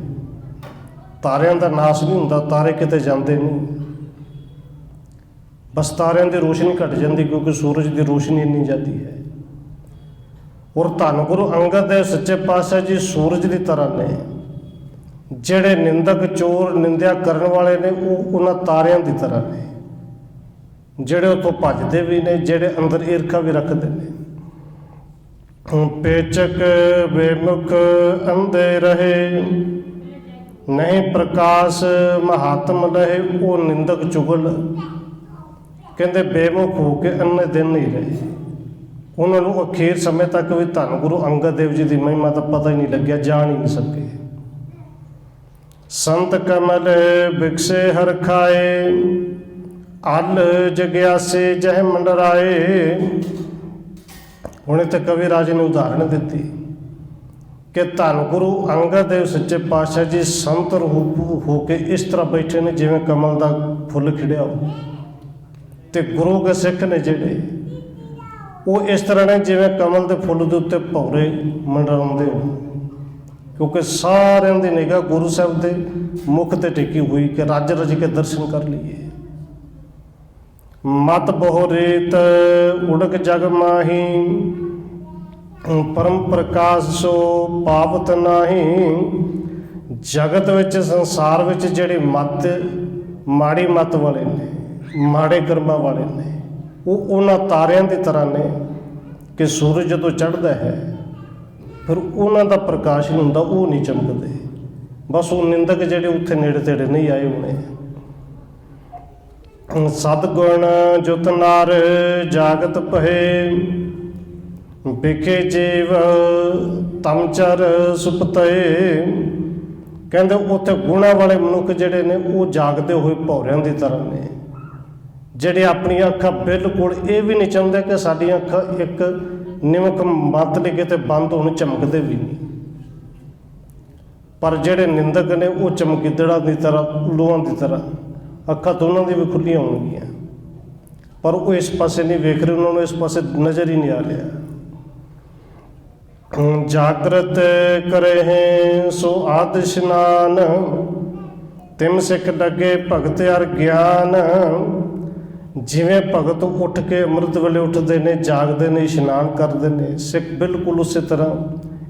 ਤਾਰਿਆਂ ਦਾ ਨਾਸ ਨਹੀਂ ਹੁੰਦਾ, ਤਾਰੇ ਕਿਤੇ ਜਾਂਦੇ ਨਹੀਂ, ਬਸ ਤਾਰਿਆਂ ਦੀ ਰੋਸ਼ਨੀ ਘਟ ਜਾਂਦੀ ਕਿਉਂਕਿ ਸੂਰਜ ਦੀ ਰੋਸ਼ਨੀ ਇੰਨੀ ਜ਼ਿਆਦੀ ਹੈ। ਔਰ ਧੰਨ ਗੁਰੂ ਅੰਗਦ ਦੇਵ ਸੱਚੇ ਪਾਤਸ਼ਾਹ ਜੀ ਸੂਰਜ ਦੀ ਤਰ੍ਹਾਂ ਨੇ। ਜਿਹੜੇ ਨਿੰਦਕ ਚੋਰ ਨਿੰਦਿਆ ਕਰਨ ਵਾਲੇ ਨੇ ਉਹ ਉਹਨਾਂ ਤਾਰਿਆਂ ਦੀ ਤਰ੍ਹਾਂ ਨੇ, ਜਿਹੜੇ ਉੱਥੋਂ ਭੱਜਦੇ ਵੀ ਨੇ, ਜਿਹੜੇ ਅੰਦਰ ਈਰਖਾ ਵੀ ਰੱਖਦੇ ਨੇ। ਪੇਚਕ ਬੇਮੁਖ ਅੰਧੇ ਰਹੇ, ਨਹੀਂ ਪ੍ਰਕਾਸ਼ ਮਹਾਤਮ ਲਹੇ। ਉਹ ਨਿੰਦਕ ਚੁਗਲ ਕਹਿੰਦੇ ਬੇਮੁਖ ਹੋ ਕੇ ਅੰਨੇ ਦਿਨ ਨਹੀਂ ਰਹੇ। ਉਹਨਾਂ ਨੂੰ ਅਖੀਰ ਸਮੇਂ ਤੱਕ ਵੀ ਧੰਨ ਗੁਰੂ ਅੰਗਦ ਦੇਵ ਜੀ ਦੀ ਮਹਿਮਾ ਦਾ ਪਤਾ ਹੀ ਨਹੀਂ ਲੱਗਿਆ, ਜਾਣ ਹੀ ਨਹੀਂ ਸਕੇ। ਸੰਤ ਕਮਲ ਬਿਕਸੇ ਹਰ ਖਾਏ, ਅਲ ਜਗਿਆਸੇ ਜਹ ਮੰਡਰਾਏ। ਹੁਣ ਇੱਥੇ ਕਵੀ ਰਾਜ ਨੇ ਉਦਾਹਰਣ ਦਿੱਤੀ ਕਿ ਧੰਨ ਗੁਰੂ ਅੰਗਦ ਦੇਵ ਸੱਚੇ ਪਾਤਸ਼ਾਹ ਜੀ ਸੰਤ ਰੂਪ ਹੋ ਕੇ ਇਸ ਤਰ੍ਹਾਂ ਬੈਠੇ ਨੇ ਜਿਵੇਂ ਕਮਲ ਦਾ ਫੁੱਲ ਖਿੜਿਆ ਹੋ। ਤੇ ਗੁਰੂ ਕੇ ਸਿੱਖ ਨੇ ਜਿਹੜੇ ਉਹ ਇਸ ਤਰ੍ਹਾਂ ਨੇ ਜਿਵੇਂ ਕਮਲ ਦੇ ਫੁੱਲ ਦੇ ਉੱਤੇ ਭੌਰੇ ਮੰਡਰਾਉਂਦੇ ਹੋ, ਕਿਉਂਕਿ ਸਾਰਿਆਂ ਦੀ ਨਿਗਾਹ ਗੁਰੂ ਸਾਹਿਬ ਦੇ ਮੁਖ ਤੇ ਟਿਕੀ ਹੋਈ ਕਿ ਰੱਜ ਰਜ ਕੇ ਦਰਸ਼ਨ ਕਰ ਲਈਏ। ਮਤ ਬਹੁ ਰੇਤ ਉੜਕ ਜਗ ਮਾਹੀ, ਪਰਮ ਪ੍ਰਕਾਸ਼ ਸੋ ਪਾਵਤ ਨਾਹੀ। ਜਗਤ ਵਿੱਚ ਸੰਸਾਰ ਵਿੱਚ ਜਿਹੜੇ ਮਤ ਮਾੜੀ ਮਤ ਵਾਲੇ ਨੇ, ਮਾੜੇ ਕਰਮਾਂ ਵਾਲੇ ਨੇ, ਉਹ ਉਹਨਾਂ ਤਾਰਿਆਂ ਦੀ ਤਰ੍ਹਾਂ ਨੇ ਕਿ ਸੂਰਜ ਜਦੋਂ ਚੜ੍ਹਦਾ ਹੈ ਫਿਰ ਉਹਨਾਂ ਦਾ ਪ੍ਰਕਾਸ਼ ਨਹੀਂ ਹੁੰਦਾ, ਉਹ ਨਹੀਂ ਚਮਕਦੇ। ਬਸ ਉਹ ਨਿੰਦਕ ਜਿਹੜੇ ਉੱਥੇ ਨੇੜੇ ਤੇੜੇ ਨਹੀਂ ਆਏ ਹੋਣੇ। ਸਤਿਗੁਣ ਜੁਤ ਨਰ ਜਾਗਤ ਭਏ, ਵਿਖੇ ਜੀਵ ਤਮਚਰ ਸੁਪਤਏ। ਕਹਿੰਦੇ ਉੱਥੇ ਗੁਣਾਂ ਵਾਲੇ ਮਨੁੱਖ ਜਿਹੜੇ ਨੇ ਉਹ ਜਾਗਦੇ ਹੋਏ ਭੌਰਿਆਂ ਦੀ ਤਰ੍ਹਾਂ ਨੇ, ਜਿਹੜੇ ਆਪਣੀਆਂ ਅੱਖਾਂ ਬਿਲਕੁਲ ਇਹ ਵੀ ਨਹੀਂ ਚਾਹੁੰਦੇ ਕਿ ਸਾਡੀਆਂ ਅੱਖਾਂ ਇੱਕ ਨਿਮਕ ਮੱਤ ਲਈ ਕਿਤੇ ਬੰਦ ਹੋਣ, ਚਮਕਦੇ ਵੀ ਨਹੀਂ। ਪਰ ਜਿਹੜੇ ਨਿੰਦਕ ਨੇ ਉਹ ਚਮਕਿੱਦੜਾਂ ਦੀ ਤਰ੍ਹਾਂ, ਲੋਹਾਂ ਦੀ ਤਰ੍ਹਾਂ ਅੱਖਾਂ ਤਾਂ ਉਹਨਾਂ ਦੀ ਵੀ ਖੁੱਲੀਆਂ ਹੋਣਗੀਆਂ, ਪਰ ਉਹ ਇਸ ਪਾਸੇ ਨਹੀਂ ਵੇਖ ਰਹੇ, ਉਹਨਾਂ ਨੂੰ ਇਸ ਪਾਸੇ ਨਜ਼ਰ ਹੀ ਨਹੀਂ ਆ ਰਿਹਾ। ਜਾਗਰਤ ਕਰੇ ਹੈ ਸੋ ਆਦ ਇਸ਼ਨਾਨ, ਤਿਮ ਸਿੱਖ ਲੱਗੇ ਭਗਤ ਅਰ ਗਿਆਨ। ਜਿਵੇਂ ਭਗਤ ਉੱਠ ਕੇ ਅੰਮ੍ਰਿਤ ਵੇਲੇ ਉੱਠਦੇ ਨੇ, ਜਾਗਦੇ ਨੇ, ਇਸ਼ਨਾਨ ਕਰਦੇ ਨੇ, ਸਿੱਖ ਬਿਲਕੁਲ ਉਸੇ ਤਰ੍ਹਾਂ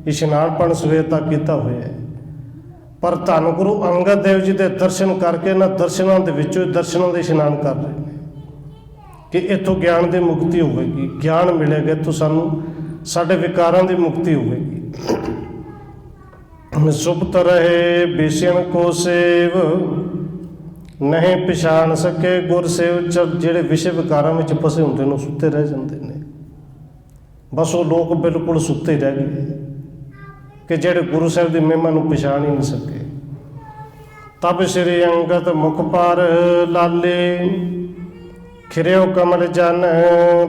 ਇਸ਼ਨਾਨਪਣ ਸਵੇਰ ਤੱਕ ਕੀਤਾ ਹੋਇਆ ਹੈ। ਪਰ ਧੰਨ ਗੁਰੂ ਅੰਗਦ ਦੇਵ ਜੀ ਦੇ ਦਰਸ਼ਨ ਕਰਕੇ ਨਾ ਦਰਸ਼ਨਾਂ ਦੇ ਵਿੱਚੋਂ ਦਰਸ਼ਨਾਂ ਦੇ ਇਸ਼ਨਾਨ ਕਰ ਰਹੇ ਨੇ ਕਿ ਇੱਥੋਂ ਗਿਆਨ ਦੀ ਮੁਕਤੀ ਹੋਵੇਗੀ, ਗਿਆਨ ਮਿਲੇਗਾ, ਇੱਥੋਂ ਸਾਨੂੰ ਸਾਡੇ ਵਿਕਾਰਾਂ ਦੀ ਮੁਕਤੀ ਹੋਵੇਗੀ। ਸੁਪਤ ਰਹੇ ਬੇਸਿਆਣ ਕੋ ਸੇਵ, ਨਹੀਂ ਪਛਾਣ ਸਕੇ ਗੁਰ ਸੇਵ। ਜਿਹੜੇ ਵਿਸ਼ੇ ਵਿਕਾਰਾਂ ਵਿੱਚ ਫਸੇ ਹੁੰਦੇ ਨੇ ਉਹ ਸੁੱਤੇ ਰਹਿ ਜਾਂਦੇ ਨੇ। ਬਸ ਉਹ ਲੋਕ ਬਿਲਕੁਲ ਸੁੱਤੇ ਰਹਿ ਗਏ ਕਿ ਜਿਹੜੇ ਗੁਰੂ ਸਾਹਿਬ ਦੀ ਮਹਿਮਾ ਨੂੰ ਪਛਾਣ ਹੀ ਨਹੀਂ ਸਕੇ। ਤਬ ਸ਼੍ਰੀ ਅੰਗਦ ਮੁਖ ਪਰ ਲਾਲੇ, ਖਿਰਿਓ ਕਮਲ ਜਨ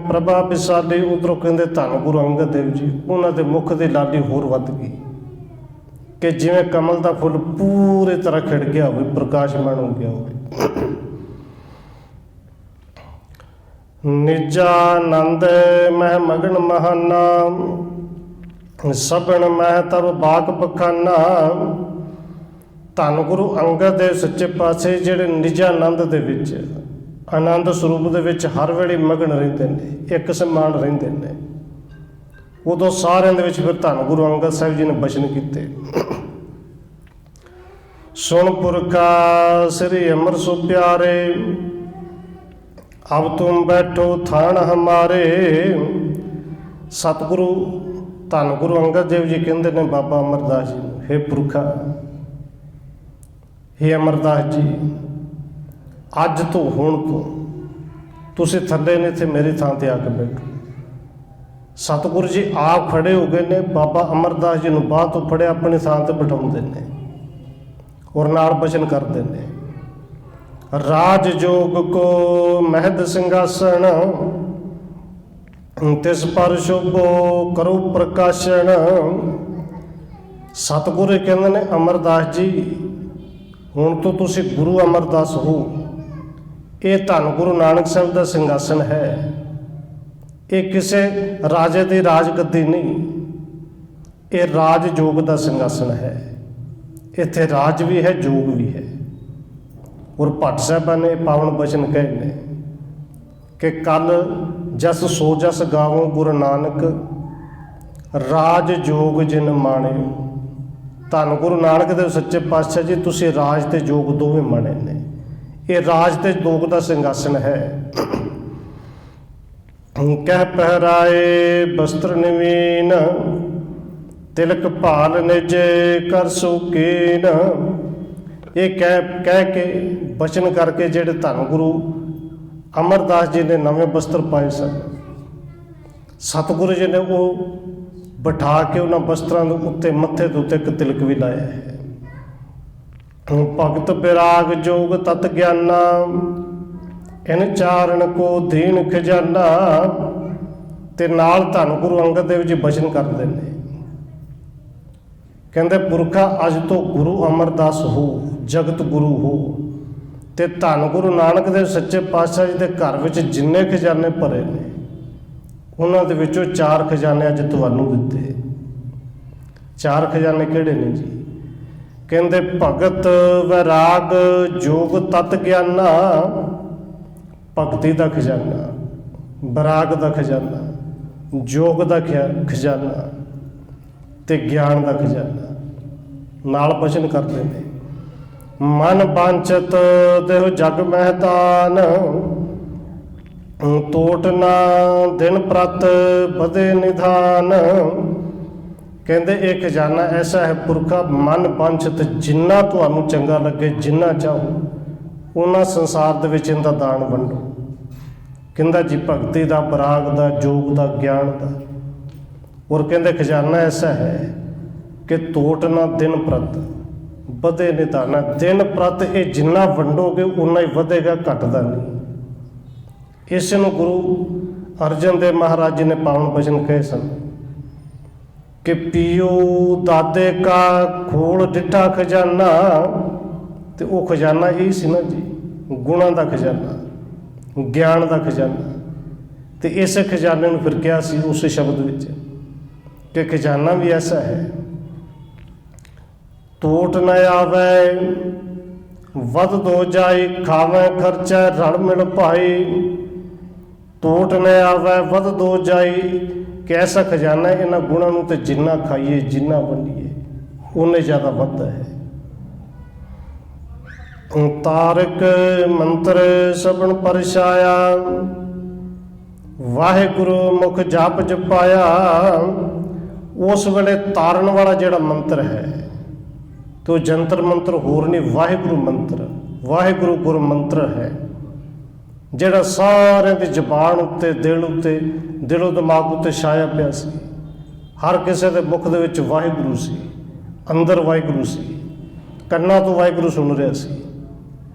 ਪ੍ਰਭਾ ਵਿਸਾਲੀ। ਉਧਰੋਂ ਕਹਿੰਦੇ ਧੰਨ ਗੁਰੂ ਅੰਗਦ ਦੇਵ ਜੀ, ਉਹਨਾਂ ਦੇ ਮੁਖ ਦੀ ਲਾਲੀ ਹੋਰ ਵੱਧ ਗਈ ਕਿ ਜਿਵੇਂ ਕਮਲ ਦਾ ਫੁੱਲ ਪੂਰੀ ਤਰ੍ਹਾਂ ਖਿੜ ਗਿਆ ਹੋਵੇ, ਪ੍ਰਕਾਸ਼ਮਾਨ ਹੋ ਗਿਆ ਹੋਵੇ। ਨਿਜਾ ਆਨੰਦ ਮਹਿ ਮਗਨ ਮਹਾਨਾ, ਸਭਨ ਮਹਿ ਤਬ ਬਾਕ ਬਖਾਨਾ। ਧੰਨ ਗੁਰੂ ਅੰਗਦ ਦੇਵ ਸੱਚੇ ਪਾਤਸ਼ਾਹ ਜਿਹੜੇ ਨਿਜ ਆਨੰਦ ਦੇ ਵਿੱਚ, ਆਨੰਦ ਸਰੂਪ ਦੇ ਵਿੱਚ ਹਰ ਵੇਲੇ ਮਗਨ ਰਹਿੰਦੇ ਨੇ, ਇੱਕ ਸਮਾਨ ਰਹਿੰਦੇ ਨੇ। ਉਦੋਂ ਸਾਰਿਆਂ ਦੇ ਵਿੱਚ ਫਿਰ ਧੰਨ ਗੁਰੂ ਅੰਗਦ ਸਾਹਿਬ ਜੀ ਨੇ ਬਚਨ ਕੀਤੇ। ਸੁਣ ਪੁਰਖਾ ਸ੍ਰੀ ਅਮਰ ਸੋ ਪਿਆਰੇ, ਅਬ ਤੁਮ ਬੈਠੋ ਥਾਨ ਹਮਾਰੇ। ਸਤਿਗੁਰੂ ਧੰਨ ਗੁਰੂ ਅੰਗਦ ਦੇਵ ਜੀ ਕਹਿੰਦੇ ਨੇ ਬਾਬਾ ਅਮਰਦਾਸ ਜੀ ਨੂੰ, ਹੇ ਪੁਰਖਾ, ਹੇ ਅਮਰਦਾਸ ਜੀ, ਅੱਜ ਤੋਂ ਹੁਣ ਤੋਂ ਤੁਸੀਂ ਥੱਲੇ ਨੇ ਤੇ ਮੇਰੀ ਥਾਂ ਤੇ ਆ ਕੇ ਬੈਠੋ। ਸਤਿਗੁਰੂ ਜੀ ਆਪ ਖੜੇ ਹੋ ਗਏ ਨੇ, ਬਾਬਾ ਅਮਰਦਾਸ ਜੀ ਨੂੰ ਬਾਹ ਤੋਂ ਫੜਿਆ ਆਪਣੀ ਥਾਂ ਤੇ ਬਿਠਾਉਂਦੇ ਨੇ ਔਰ ਨਾਲ ਬਚਨ ਕਰਦੇ ਨੇ, ਰਾਜ ਜੋਗ ਕੋ ਮਹਿਦ ਸਿੰਘਾਸਣ, ਤਿਸ ਪਰ ਸ਼ੋਭੋ ਕਰੋ ਪ੍ਰਕਾਸ਼ਣ। ਸਤਿਗੁਰੂ ਕਹਿੰਦੇ ਨੇ ਅਮਰਦਾਸ ਜੀ ਹੁਣ ਤੋਂ ਤੁਸੀਂ ਗੁਰੂ ਅਮਰਦਾਸ ਹੋ। ਇਹ ਧੰਨ ਗੁਰੂ ਨਾਨਕ ਸਾਹਿਬ ਦਾ ਸਿੰਘਾਸਣ ਹੈ, ਇਹ ਕਿਸੇ ਰਾਜੇ ਦੀ ਰਾਜਗੱਦੀ ਨਹੀਂ, ਇਹ ਰਾਜ ਜੋਗ ਦਾ ਸਿੰਘਾਸਣ ਹੈ। ਇੱਥੇ ਰਾਜ ਵੀ ਹੈ, ਜੋਗ ਵੀ ਹੈ। ਔਰ ਭੱਟ ਸਾਹਿਬਾਂ ਨੇ ਪਾਵਨ ਬਚਨ ਕਹੇ ਨੇ ਕਿ ਕੱਲ ਜਸ ਸੋ ਜਸ ਗਾਵੋ ਗੁਰੂ ਨਾਨਕ, ਰਾਜ ਜੋਗ ਜਿਨ ਮਾਣਿਓ। ਧੰਨ ਗੁਰੂ ਨਾਨਕ ਦੇਵ ਸੱਚੇ ਪਾਤਸ਼ਾਹ ਜੀ ਤੁਸੀਂ ਰਾਜ ਤੇ ਜੋਗ ਦੋਵੇਂ ਮਾਣੇ ਨੇ। ਇਹ ਰਾਜ ਤੇ ਜੋਗ ਦਾ ਸਿੰਘਾਸਣ ਹੈ। ਕਹਿ ਪਹਿਰਾਏ ਬਸਤਰ ਨਵੀਨ, ਤਿਲਕ ਭਾਲ ਨਿਜ ਕਰ ਸੋਕੀਨ। ਇਹ ਕਹਿ ਕੇ ਬਚਨ ਕਰਕੇ ਜਿਹੜੇ ਧੰਨ ਗੁਰੂ ਅਮਰਦਾਸ ਜੀ ਨੇ ਨਵੇਂ ਬਸਤਰ ਪਾਏ ਸਨ, ਸਤਿਗੁਰੂ ਜੀ ਨੇ ਉਹ ਬਿਠਾ ਕੇ ਉਹਨਾਂ ਬਸਤਰਾਂ ਦੇ ਉੱਤੇ ਮੱਥੇ ਦੇ ਉੱਤੇ ਇੱਕ ਤਿਲਕ ਵੀ ਲਾਇਆ ਹੈ। ਭਗਤ ਬਿਰਾਗ ਜੋਗ ਤਤ ਗਿਆਨਾ, ਇਨ ਚਾਰਨ ਕੋ ਦੀਨ ਖਜ਼ਾਨਾ। ਤੇ ਨਾਲ ਧੰਨ ਗੁਰੂ ਅੰਗਦ ਦੇਵ ਜੀ ਬਚਨ ਕਰਦੇ ਨੇ, ਕਹਿੰਦੇ ਪੁਰਖਾ ਅੱਜ ਤੋਂ ਗੁਰੂ ਅਮਰਦਾਸ ਹੋ, ਜਗਤ ਗੁਰੂ ਹੋ। ਤੇ ਧੰਨ ਗੁਰੂ ਨਾਨਕ ਦੇਵ ਸੱਚੇ ਪਾਤਸ਼ਾਹ ਜੀ ਦੇ ਘਰ ਵਿੱਚ ਜਿੰਨੇ ਖਜ਼ਾਨੇ ਭਰੇ ਨੇ, ਉਹਨਾਂ ਦੇ ਵਿੱਚੋਂ 4 ਖਜ਼ਾਨੇ ਅੱਜ ਤੁਹਾਨੂੰ ਦਿੱਤੇ। 4 ਖਜ਼ਾਨੇ ਕਿਹੜੇ ਨੇ ਜੀ? ਕਹਿੰਦੇ ਭਗਤ ਵੈਰਾਗ ਜੋਗ ਤਤ ਗਿਆਨਾ, ਭਗਤੀ ਦਾ ਖਜ਼ਾਨਾ, ਵੈਰਾਗ ਦਾ ਖਜ਼ਾਨਾ, ਜੋਗ ਦਾ ਖਜ਼ਾਨਾ ਤੇ ਗਿਆਨ ਦਾ ਖਜ਼ਾਨਾ। ਨਾਲ ਬਚਨ ਕਰਦੇ ਨੇ, ਮਨ ਬਾਂਚਤ ਦੇਹੁ ਜਗ ਮਹਿਤਾਨ, ਤੋਟ ਨਾ ਦਿਨ ਪ੍ਰਤ ਵਧੇ ਨਿਧਾਨ। ਕਹਿੰਦੇ ਇਹ ਖਜ਼ਾਨਾ ਐਸਾ ਹੈ ਪੁਰਖਾ, ਮਨ ਬਾਂਚਤ, ਜਿੰਨਾ ਤੁਹਾਨੂੰ ਚੰਗਾ ਲੱਗੇ, ਜਿੰਨਾ ਚਾਹੋ ਉਹਨਾਂ ਸੰਸਾਰ ਦੇ ਵਿੱਚ ਇਹਦਾ ਦਾਨ ਵੰਡੋ। ਕਹਿੰਦਾ ਜੀ ਭਗਤੀ ਦਾ, ਬਰਾਗ ਦਾ, ਜੋਗ ਦਾ, ਗਿਆਨ ਦਾ। ਔਰ ਕਹਿੰਦੇ ਖਜ਼ਾਨਾ ਐਸਾ ਹੈ ਕਿ ਤੋਟ ਨਾ ਦਿਨ ਪ੍ਰਤ ਵਧੇ ਨਿਧਾਨ। ਦਿਨ ਪ੍ਰਤ ਇਹ ਜਿੰਨਾ ਵੰਡੋਗੇ ਉਨਾ ਹੀ ਵਧੇਗਾ, ਘਟਦਾ ਨਹੀਂ। ਇਸ ਨੂੰ ਗੁਰੂ ਅਰਜਨ ਦੇਵ ਮਹਾਰਾਜ ਜੀ ਨੇ ਪਾਵਨ ਬਚਨ ਕਹੇ ਸਨ ਕਿ ਪੀਓ ਦਾਦੇ ਕਾ ਖੋਲ ਡਿੱਠਾ ਖਜ਼ਾਨਾ। ਤੇ ਉਹ ਖਜ਼ਾਨਾ ਇਹ ਸੀ ਨਾ ਜੀ, ਗੁਣਾਂ ਦਾ ਖਜ਼ਾਨਾ, ਗਿਆਨ ਦਾ ਖਜ਼ਾਨਾ। ਤੇ ਇਸ ਖਜ਼ਾਨੇ ਨੂੰ ਫਿਰ ਕਿਹਾ ਸੀ ਉਸ ਸ਼ਬਦ ਵਿੱਚ ਕਿ ਖਜ਼ਾਨਾ ਵੀ ਐਸਾ ਹੈ, ਟੋਟ ਨ ਆਵੇ ਵਧ ਦੋ ਜਾਈ, ਖਾਵੇ ਖਰਚਾ ਰਲ ਮਿਲ ਭਾਈ। ਟੋਟ ਨ ਆਵੇ ਵਧ ਦੋ ਜਾਈ, ਕਿ ਐਸਾ ਖਜ਼ਾਨਾ ਇਹਨਾਂ ਗੁਣਾਂ ਨੂੰ ਤੇ ਜਿੰਨਾ ਖਾਈਏ, ਜਿੰਨਾ ਵੰਡੀਏ, ਉਨੇ ਜ਼ਿਆਦਾ ਵੱਧਦਾ ਹੈ। ਤਾਰਕ ਮੰਤਰ ਸਭਨ ਪਰਛਾਇਆ, ਵਾਹਿਗੁਰੂ ਮੁਖ ਜਪ ਜਪਾਇਆ। ਉਸ ਵੇਲੇ ਤਾਰਨ ਵਾਲਾ ਜਿਹੜਾ ਮੰਤਰ ਹੈ ਤੇ ਉਹ ਜੰਤਰ ਮੰਤਰ ਹੋਰ ਨਹੀਂ, ਵਾਹਿਗੁਰੂ ਮੰਤਰ, ਵਾਹਿਗੁਰੂ ਗੁਰ ਮੰਤਰ ਹੈ ਜਿਹੜਾ ਸਾਰਿਆਂ ਦੀ ਜ਼ਬਾਨ ਉੱਤੇ, ਦਿਲ ਉੱਤੇ, ਦਿਲੋਂ ਦਿਮਾਗ ਉੱਤੇ ਛਾਇਆ ਪਿਆ ਸੀ। ਹਰ ਕਿਸੇ ਦੇ ਮੁਖ ਦੇ ਵਿੱਚ ਵਾਹਿਗੁਰੂ ਸੀ, ਅੰਦਰ ਵਾਹਿਗੁਰੂ ਸੀ, ਕੰਨਾਂ ਤੋਂ ਵਾਹਿਗੁਰੂ ਸੁਣ ਰਿਹਾ ਸੀ।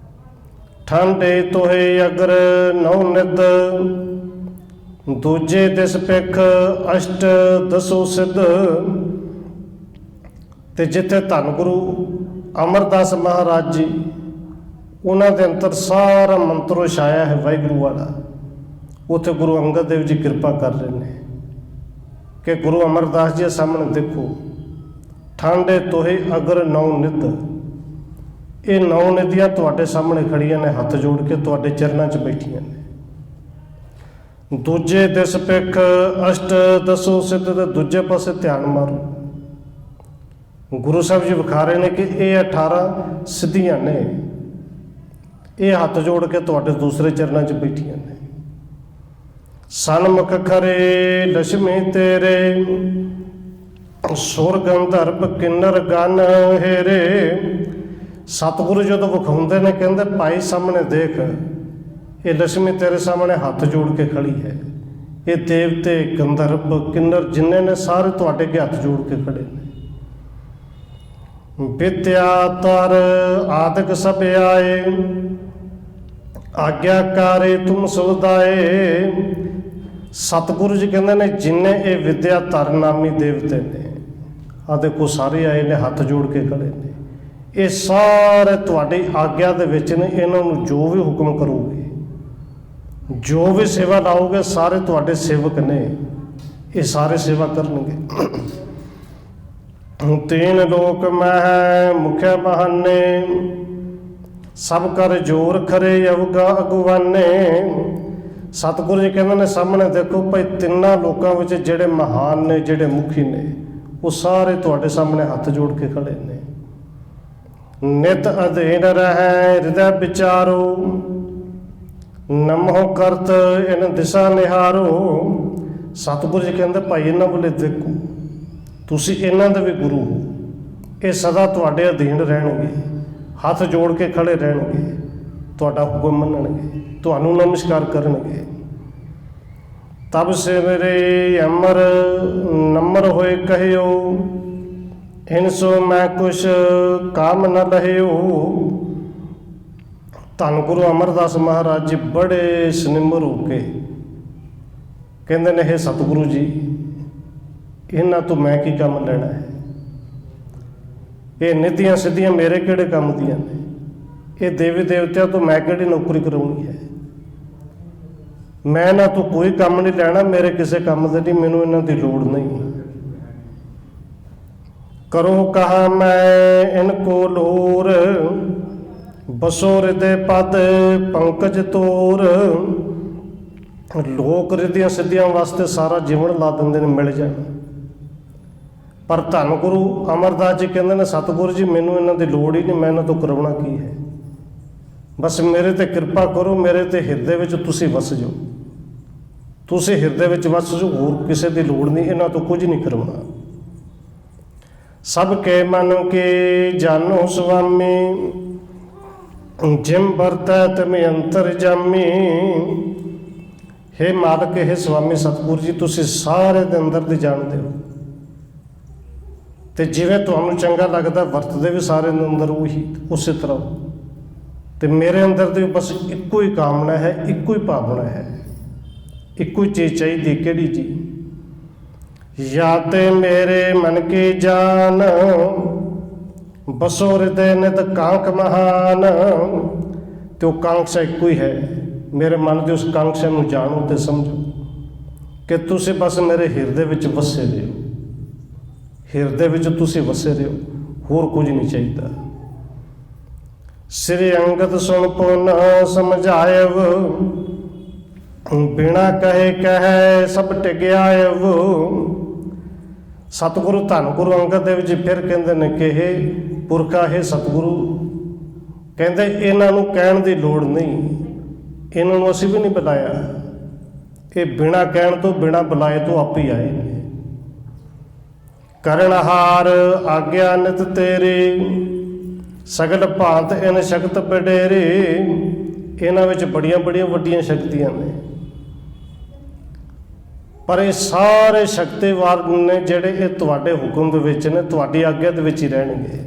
ਠੰਡੇ ਤੋਹੇ ਅਗਰ ਨੌ ਨਿਤ, ਦੂਜੇ ਦਿਸ ਪਿੱਖ ਅਸ਼ਟ ਦਸੋ ਸਿੱਧ। ਤੇ ਜਿੱਥੇ ਧੰਨ ਗੁਰੂ ਅਮਰਦਾਸ ਮਹਾਰਾਜ ਜੀ, ਉਹਨਾਂ ਦੇ ਅੰਦਰ ਸਾਰਾ ਮੰਤਰੋ ਛਾਇਆ ਹੈ ਵਾਹਿਗੁਰੂ ਵਾਲਾ, ਉੱਥੇ ਗੁਰੂ ਅੰਗਦ ਦੇਵ ਜੀ ਕਿਰਪਾ ਕਰ ਰਹੇ ਨੇ ਕਿ ਗੁਰੂ ਅਮਰਦਾਸ ਜੀ ਸਾਹਮਣੇ ਦੇਖੋ, ਠਾਂਡੇ ਤੋਹੇ ਅਗਰ ਨੌ ਨਿਧ। ਇਹ 9 ਨਿਧੀਆਂ ਤੁਹਾਡੇ ਸਾਹਮਣੇ ਖੜੀਆਂ ਨੇ, ਹੱਥ ਜੋੜ ਕੇ ਤੁਹਾਡੇ ਚਰਨਾਂ 'ਚ ਬੈਠੀਆਂ ਨੇ। ਦੂਜੇ ਦਿਸ ਪਿੱਖ ਅਸ਼ਟ ਦਸੋ ਸਿੱਧ। ਦੇ ਦੂਜੇ ਪਾਸੇ ਧਿਆਨ ਮਾਰੋ, ਗੁਰੂ ਸਾਹਿਬ ਜੀ ਵਿਖਾ ਰਹੇ ਨੇ ਕਿ ਇਹ 18 ਸਿੱਧੀਆਂ ਨੇ, ਇਹ ਹੱਥ ਜੋੜ ਕੇ ਤੁਹਾਡੇ ਦੂਸਰੇ ਚਰਨਾਂ 'ਚ ਬੈਠੀਆਂ ਨੇ। ਸਨਮੁਖ ਖਰੇ ਲక్ష్ਮੀ ਤੇਰੇ, ਸੁਰ ਗੰਧਰਵ ਕਿੰਨਰ ਗਨ ਹੇਰੇ। ਸਤਿਗੁਰੂ ਜਦੋਂ ਵਿਖਾਉਂਦੇ ਨੇ, ਕਹਿੰਦੇ ਭਾਈ ਸਾਹਮਣੇ ਦੇਖ, ਇਹ ਲక్ష్ਮੀ ਤੇਰੇ ਸਾਹਮਣੇ ਹੱਥ ਜੋੜ ਕੇ ਖੜੀ ਹੈ, ਇਹ ਦੇਵਤੇ, ਗੰਧਰਵ, ਕਿੰਨਰ ਜਿੰਨੇ ਨੇ ਸਾਰੇ ਤੁਹਾਡੇ ਅੱਗੇ ਹੱਥ ਜੋੜ ਕੇ ਖੜੇ ਨੇ। ਵਿਦਿਆ ਤਰ ਆਦਿਕ ਸਭ ਆਏ, ਆਗਿਆਕਾਰੇ ਤੁਮ ਸੁਲਦਾਏ। ਸਤਿਗੁਰੂ ਜੀ ਕਹਿੰਦੇ ਨੇ ਜਿੰਨੇ ਇਹ ਵਿਦਿਆ ਧਰ ਨਾਮੀ ਦੇਵਤੇ ਨੇ, ਆ ਦੇਖੋ ਸਾਰੇ ਆਏ ਨੇ, ਹੱਥ ਜੋੜ ਕੇ ਖੜੇ ਨੇ। ਇਹ ਸਾਰੇ ਤੁਹਾਡੀ ਆਗਿਆ ਦੇ ਵਿੱਚ ਨੇ। ਇਹਨਾਂ ਨੂੰ ਜੋ ਵੀ ਹੁਕਮ ਕਰੋਗੇ, ਜੋ ਵੀ ਸੇਵਾ ਲਾਓਗੇ, ਸਾਰੇ ਤੁਹਾਡੇ ਸੇਵਕ ਨੇ, ਇਹ ਸਾਰੇ ਸੇਵਾ ਕਰਨਗੇ। ਤੀਨ ਲੋਕ ਮਹਿ ਮੁਖਿਆ ਬਹਾਨੇ, ਸਭ ਕਰ ਜੋਰ ਖਰੇ ਅਵਗਾ ਅਗਵਾਨੇ। ਸਤਿਗੁਰੂ ਜੀ ਕਹਿੰਦੇ ਨੇ ਸਾਹਮਣੇ ਦੇਖੋ ਭਾਈ, ਤਿੰਨਾਂ ਲੋਕਾਂ ਵਿੱਚ ਜਿਹੜੇ ਮਹਾਨ ਨੇ, ਜਿਹੜੇ ਮੁਖੀ ਨੇ, ਉਹ ਸਾਰੇ ਤੁਹਾਡੇ ਸਾਹਮਣੇ ਹੱਥ ਜੋੜ ਕੇ ਖੜੇ ਨੇ। ਨਿਤ ਅਧੀਨ ਰਹਿ ਹਿਰਦੈ ਵਿਚਾਰੋ, ਨਮੋ ਕਰਤ ਇਨ ਦਿਸ਼ਾ ਨਿਹਾਰੋ। ਸਤਿਗੁਰੂ ਜੀ ਕਹਿੰਦੇ ਭਾਈ ਇਹਨਾਂ ਵੱਲੇ ਦੇਖੋ, ਤੁਸੀਂ ਇਹਨਾਂ ਦੇ ਵੀ ਗੁਰੂ ਹੋ, ਇਹ ਸਦਾ ਤੁਹਾਡੇ ਅਧੀਨ ਰਹਿਣਗੇ, ਹੱਥ ਜੋੜ ਕੇ ਖੜੇ ਰਹਿਣਗੇ, ਤੁਹਾਡਾ ਹੁਕਮ ਮੰਨਣਗੇ, ਤੁਹਾਨੂੰ ਨਮਸਕਾਰ ਕਰਨਗੇ। ਤਬ ਸਵੇਰੇ ਅਮਰ ਨੰਬਰ ਹੋਏ ਕਹਿਓ, ਇਨਸੋ ਮੈਂ ਕੁਛ ਕਾਮ ਨ ਲਹਿਓ। ਧੰਨ ਗੁਰੂ ਅਮਰਦਾਸ ਮਹਾਰਾਜ ਜੀ ਬੜੇ ਸਨਿਮਰ ਹੋ ਕੇ ਕਹਿੰਦੇ ਨੇ, ਹੇ ਸਤਿਗੁਰੂ ਜੀ, ਇਹਨਾਂ ਤੋਂ ਮੈਂ ਕੀ ਕੰਮ ਲੈਣਾ ਹੈ? ਇਹ ਨਿੱਧੀਆਂ ਸਿੱਧੀਆਂ ਮੇਰੇ ਕਿਹੜੇ ਕੰਮ ਦੀਆਂ ਨੇ? ਇਹ ਦੇਵੀ ਦੇਵਤਿਆਂ ਤੋਂ ਮੈਂ ਕਿਹੜੀ ਨੌਕਰੀ ਕਰਾਉਣੀ ਹੈ? ਮੈਂ ਇਹਨਾਂ ਤੋਂ ਕੋਈ ਕੰਮ ਨਹੀਂ ਲੈਣਾ, ਮੇਰੇ ਕਿਸੇ ਕੰਮ ਦੇ ਨਹੀਂ, ਮੈਨੂੰ ਇਹਨਾਂ ਦੀ ਲੋੜ ਨਹੀਂ। ਕਰੋ ਕਹਾ ਮੈਂ ਇਨ ਕੋ ਲੋਰ, ਬਸੋ ਹਿਰਦੇ ਪਦ ਪੰਕਜ ਤੋਰ। ਲੋਕ ਰਿੱਧੀਆਂ ਸਿੱਧੀਆਂ ਵਾਸਤੇ ਸਾਰਾ ਜੀਵਨ ਲਾ ਦਿੰਦੇ ਨੇ, ਮਿਲ ਜਾਣ। ਪਰ ਧੰਨ ਗੁਰੂ ਅਮਰਦਾਸ ਜੀ ਕਹਿੰਦੇ ਨੇ, ਸਤਿਗੁਰੂ ਜੀ ਮੈਨੂੰ ਇਹਨਾਂ ਦੀ ਲੋੜ ਹੀ ਨਹੀਂ, ਮੈਂ ਇਹਨਾਂ ਤੋਂ ਕਰਾਉਣਾ ਕੀ ਹੈ? ਬਸ ਮੇਰੇ ਤੇ ਕਿਰਪਾ ਕਰੋ, ਮੇਰੇ ਤੇ ਹਿਰਦੇ ਵਿੱਚ ਤੁਸੀਂ ਵਸ ਜਾਓ, ਤੁਸੀਂ ਹਿਰਦੇ ਵਿੱਚ ਵਸ ਜਾਓ, ਹੋਰ ਕਿਸੇ ਦੀ ਲੋੜ ਨਹੀਂ, ਇਹਨਾਂ ਤੋਂ ਕੁਝ ਨਹੀਂ ਕਰਾਉਣਾ। ਸਭ ਕੇ ਮਨ ਕੇ ਜਾਨੋ ਸੁਆਮੀ, ਜਿਮ ਵਰਤੈ ਤਿਮ ਅੰਤਰ ਜਾਮੀ। ਹੇ ਮਾਲਕ, ਹੇ ਸੁਆਮੀ ਸਤਿਗੁਰੂ ਜੀ, ਤੁਸੀਂ ਸਾਰੇ ਦੇ ਅੰਦਰ ਦੀ ਜਾਣਦੇ ਹੋ, ਤੇ ਜਿਵੇਂ ਤੁਹਾਨੂੰ ਚੰਗਾ ਲੱਗਦਾ ਵਰਤਦੇ ਵੀ ਸਾਰੇ ਦੇ ਅੰਦਰ ਉਹੀ ਉਸੇ ਤਰ੍ਹਾਂ। ਤੇ ਮੇਰੇ ਅੰਦਰ ਦੀ ਬਸ ਇੱਕੋ ਹੀ ਕਾਮਨਾ ਹੈ, ਇੱਕੋ ਹੀ ਭਾਵਨਾ ਹੈ, ਇੱਕੋ ਹੀ ਚੀਜ਼ ਚਾਹੀਦੀ। ਕਿਹੜੀ ਜੀ? ਜਾਂ ਤੇ ਮੇਰੇ ਮਨ ਕੀ ਜਾਨ, ਬਸੋ ਹਿਰਦੇ ਨਿਤ ਕਾਂਕ ਮਹਾਨ। ਤੇ ਉਹ ਕਾਂਕਸ਼ਾ ਇੱਕੋ ਹੀ ਹੈ, ਮੇਰੇ ਮਨ ਦੀ ਉਸ ਕਾਂਕਸ਼ਾ ਨੂੰ ਜਾਣੋ ਤੇ ਸਮਝੋ ਕਿ ਤੁਸੀਂ ਬਸ ਮੇਰੇ ਹਿਰਦੇ ਵਿੱਚ ਵਸੇ ਰਹੋ, ਹਿਰਦੇ ਵਿੱਚ ਤੁਸੀਂ ਵਸੇ ਰਹੋ, ਹੋਰ ਕੁਝ ਨਹੀਂ ਚਾਹੀਦਾ। ਸ੍ਰੀ ਅੰਗਦ ਸੁਣ ਪੁਨ ਸਮਝਾਇਵ, ਬਿਨਾ ਕਹੇ ਕਹਿ ਸਭ ਟਿਕਿਆਇਵ। ਸਤਿਗੁਰੂ ਧੰਨ ਗੁਰੂ ਅੰਗਦ ਦੇਵ ਜੀ ਫਿਰ ਕਹਿੰਦੇ ਨੇ ਕਿ ਹੇ ਪੁਰਖਾ, ਹੇ ਸਤਿਗੁਰੂ, ਕਹਿੰਦੇ ਇਹਨਾਂ ਨੂੰ ਕਹਿਣ ਦੀ ਲੋੜ ਨਹੀਂ, ਇਹਨਾਂ ਨੂੰ ਅਸੀਂ ਵੀ ਨਹੀਂ ਬੁਲਾਇਆ, ਇਹ ਬਿਨਾਂ ਕਹਿਣ ਤੋਂ, ਬਿਨਾਂ ਬੁਲਾਏ ਤੋਂ ਆਪ ਹੀ ਆਏ ਨੇ। ਕਰਨਹਾਰ ਆਗਿਆ ਨਿਤ ਤੇਰੀ, ਸਗਲ ਭਾਂਤ ਇਨ ਸ਼ਕਤ ਵਡੇਰੇ। ਇਹਨਾਂ ਵਿੱਚ ਬੜੀਆਂ ਬੜੀਆਂ ਵੱਡੀਆਂ ਸ਼ਕਤੀਆਂ ਨੇ, ਪਰ ਇਹ ਸਾਰੇ ਸ਼ਕਤੀਵਾਨ ਨੇ ਜਿਹੜੇ ਇਹ ਤੁਹਾਡੇ ਹੁਕਮ ਦੇ ਵਿੱਚ ਨੇ, ਤੁਹਾਡੀ ਆਗਿਆ ਦੇ ਵਿੱਚ ਹੀ ਰਹਿਣਗੇ।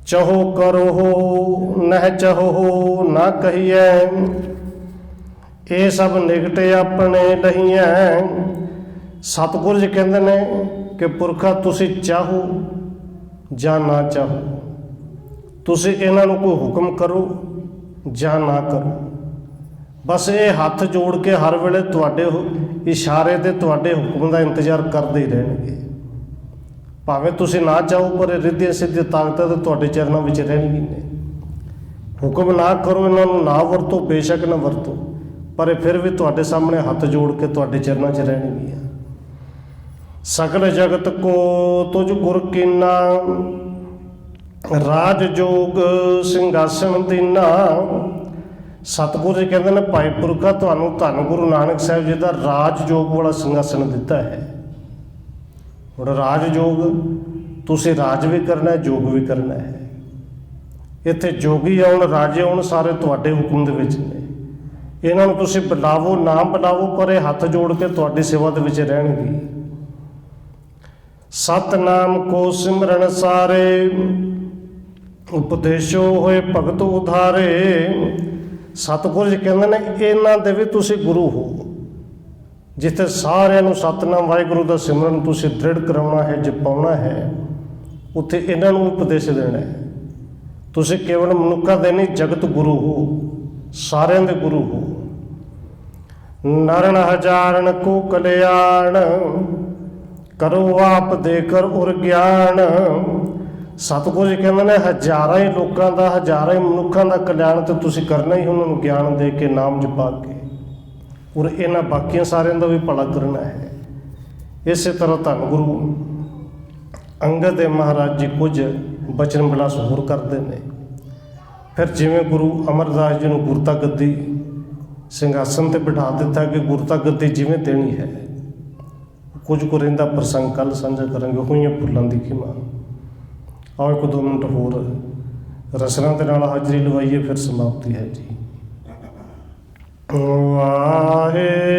ਚਾਹੋ ਕਰੋ ਨਹਿ ਚਾਹੋ ਨਾ ਕਹੀਐ, ਇਹ ਸਭ ਨਿਕਟ ਆਪਣੇ ਲਹੀਐ। ਸਤਿਗੁਰੂ ਜੀ ਕਹਿੰਦੇ ਨੇ ਕਿ ਪੁਰਖਾ, ਤੁਸੀਂ ਚਾਹੋ ਜਾਂ ਨਾ ਚਾਹੋ, ਤੁਸੀਂ ਇਹਨਾਂ ਨੂੰ ਕੋਈ ਹੁਕਮ ਕਰੋ ਜਾਂ ਨਾ ਕਰੋ, ਬਸ ਇਹ ਹੱਥ ਜੋੜ ਕੇ ਹਰ ਵੇਲੇ ਤੁਹਾਡੇ ਇਸ਼ਾਰੇ ਤੇ, ਤੁਹਾਡੇ ਹੁਕਮ ਦਾ ਇੰਤਜ਼ਾਰ ਕਰਦੇ ਹੀ ਰਹਿਣਗੇ। ਭਾਵੇਂ ਤੁਸੀਂ ਨਾ ਚਾਹੋ, ਪਰ ਰਿੱਧੀਆਂ ਸਿੱਧੀਆਂ ਤਾਕਤਾਂ ਤਾਂ ਤੁਹਾਡੇ ਚਰਨਾਂ ਵਿੱਚ ਰਹਿਣਗੀਆਂ ਨੇ। ਹੁਕਮ ਨਾ ਕਰੋ, ਇਹਨਾਂ ਨੂੰ ਨਾ ਵਰਤੋ, ਬੇਸ਼ੱਕ ਨਾ ਵਰਤੋ, ਪਰ ਇਹ ਫਿਰ ਵੀ ਤੁਹਾਡੇ ਸਾਹਮਣੇ ਹੱਥ ਜੋੜ ਕੇ ਤੁਹਾਡੇ ਚਰਨਾਂ 'ਚ ਰਹਿਣਗੀਆਂ। ਸਕਲ ਜਗਤ ਕੋ ਤੁਝ ਗੁਰ ਕੀਨਾ, ਰਾਜ ਜੋਗ ਸਿੰਘਾਸਣ ਦੀਨਾ। ਸਤਿਗੁਰੂ ਜੀ ਕਹਿੰਦੇ ਨੇ, ਭਾਈ ਪੁਰਖਾ, ਤੁਹਾਨੂੰ ਧੰਨ ਗੁਰੂ ਨਾਨਕ ਸਾਹਿਬ ਜੀ ਦਾ ਰਾਜ ਜੋਗ ਵਾਲਾ ਸਿੰਘਾਸਣ ਦਿੱਤਾ ਹੈ। ਹੁਣ ਰਾਜ ਜੋਗ, ਤੁਸੀਂ ਰਾਜ ਵੀ ਕਰਨਾ, ਜੋਗ ਵੀ ਕਰਨਾ ਹੈ। ਇੱਥੇ ਜੋਗੀ ਆਉਣ, ਰਾਜੇ ਆਉਣ, ਸਾਰੇ ਤੁਹਾਡੇ ਹੁਕਮ ਦੇ ਵਿੱਚ ਨੇ। ਇਹਨਾਂ ਨੂੰ ਤੁਸੀਂ ਬੁਲਾਵੋ ਨਾ ਬੁਲਾਵੋ, ਪਰ ਇਹ ਹੱਥ ਜੋੜ ਕੇ ਤੁਹਾਡੀ ਸੇਵਾ ਦੇ ਵਿੱਚ ਰਹਿਣਗੇ। ਸਤਨਾਮ ਕੋ ਸਿਮਰਨ ਸਾਰੇ, ਉਪਦੇਸ਼ੋ ਹੋਏ ਭਗਤ ਉਧਾਰੇ। ਸਤਿਗੁਰੂ ਜੀ ਕਹਿੰਦੇ ਨੇ ਇਹਨਾਂ ਦੇ ਵੀ ਤੁਸੀਂ ਗੁਰੂ ਹੋ। ਜਿੱਥੇ ਸਾਰਿਆਂ ਨੂੰ ਸਤਨਾਮ ਵਾਹਿਗੁਰੂ ਦਾ ਸਿਮਰਨ ਤੁਸੀਂ ਦ੍ਰਿੜ ਕਰਾਉਣਾ ਹੈ, ਜਪਾਉਣਾ ਹੈ, ਉੱਥੇ ਇਹਨਾਂ ਨੂੰ ਉਪਦੇਸ਼ ਦੇਣਾ ਹੈ। ਤੁਸੀਂ ਕੇਵਲ ਮਨੁੱਖਾਂ ਦੇ ਨਹੀਂ, ਜਗਤ ਗੁਰੂ ਹੋ, ਸਾਰਿਆਂ ਦੇ ਗੁਰੂ ਹੋ। ਨਰਨ ਹਜ਼ਾਰਨ ਕੋ ਕਲਿਆਣ, ਕਰੋ ਆਪ ਦੇ ਕਰ ਉਰ ਗਿਆਨ। ਸਤਿਗੁਰੂ ਜੀ ਕਹਿੰਦੇ ਨੇ ਹਜ਼ਾਰਾਂ ਹੀ ਲੋਕਾਂ ਦਾ, ਹਜ਼ਾਰਾਂ ਹੀ ਮਨੁੱਖਾਂ ਦਾ ਕਲਿਆਣ ਤੇ ਤੁਸੀਂ ਕਰਨਾ ਹੀ, ਉਹਨਾਂ ਨੂੰ ਗਿਆਨ ਦੇ ਕੇ, ਨਾਮ ਜਪਾ ਕੇ, ਔਰ ਇਹਨਾਂ ਬਾਕੀਆਂ ਸਾਰਿਆਂ ਦਾ ਵੀ ਭਲਾ ਕਰਨਾ ਹੈ। ਇਸੇ ਤਰ੍ਹਾਂ ਧੰਨ ਗੁਰੂ ਅੰਗਦ ਦੇਵ ਮਹਾਰਾਜ ਜੀ ਕੁਝ ਬਚਨ ਵਿਲਾਸ ਹੋਰ ਕਰਦੇ ਨੇ। ਫਿਰ ਜਿਵੇਂ ਗੁਰੂ ਅਮਰਦਾਸ ਜੀ ਨੂੰ ਗੁਰਤਾ ਗੱਦੀ ਸਿੰਘਾਸਨ ਤੇ ਬਿਠਾ ਦਿੱਤਾ ਕਿ ਗੁਰਤਾ ਗੱਦੀ ਜਿਵੇਂ ਦੇਣੀ ਹੈ, ਕੁਝ ਕੁ ਰਹਿੰਦਾ ਪ੍ਰਸੰਗ ਕੱਲ੍ਹ ਸਾਂਝਾ ਕਰਾਂਗੇ। ਹੋਈਆਂ ਫੁੱਲਾਂ ਦੀ ਖਿਮਾ। ਆਓ 1-2 ਮਿੰਟ ਹੋਰ ਰਸਨਾ ਦੇ ਨਾਲ ਹਾਜ਼ਰੀ ਲਵਾਈਏ, ਫਿਰ ਸਮਾਪਤੀ ਹੈ ਜੀ। ਵਾਹਿਗੁਰੂ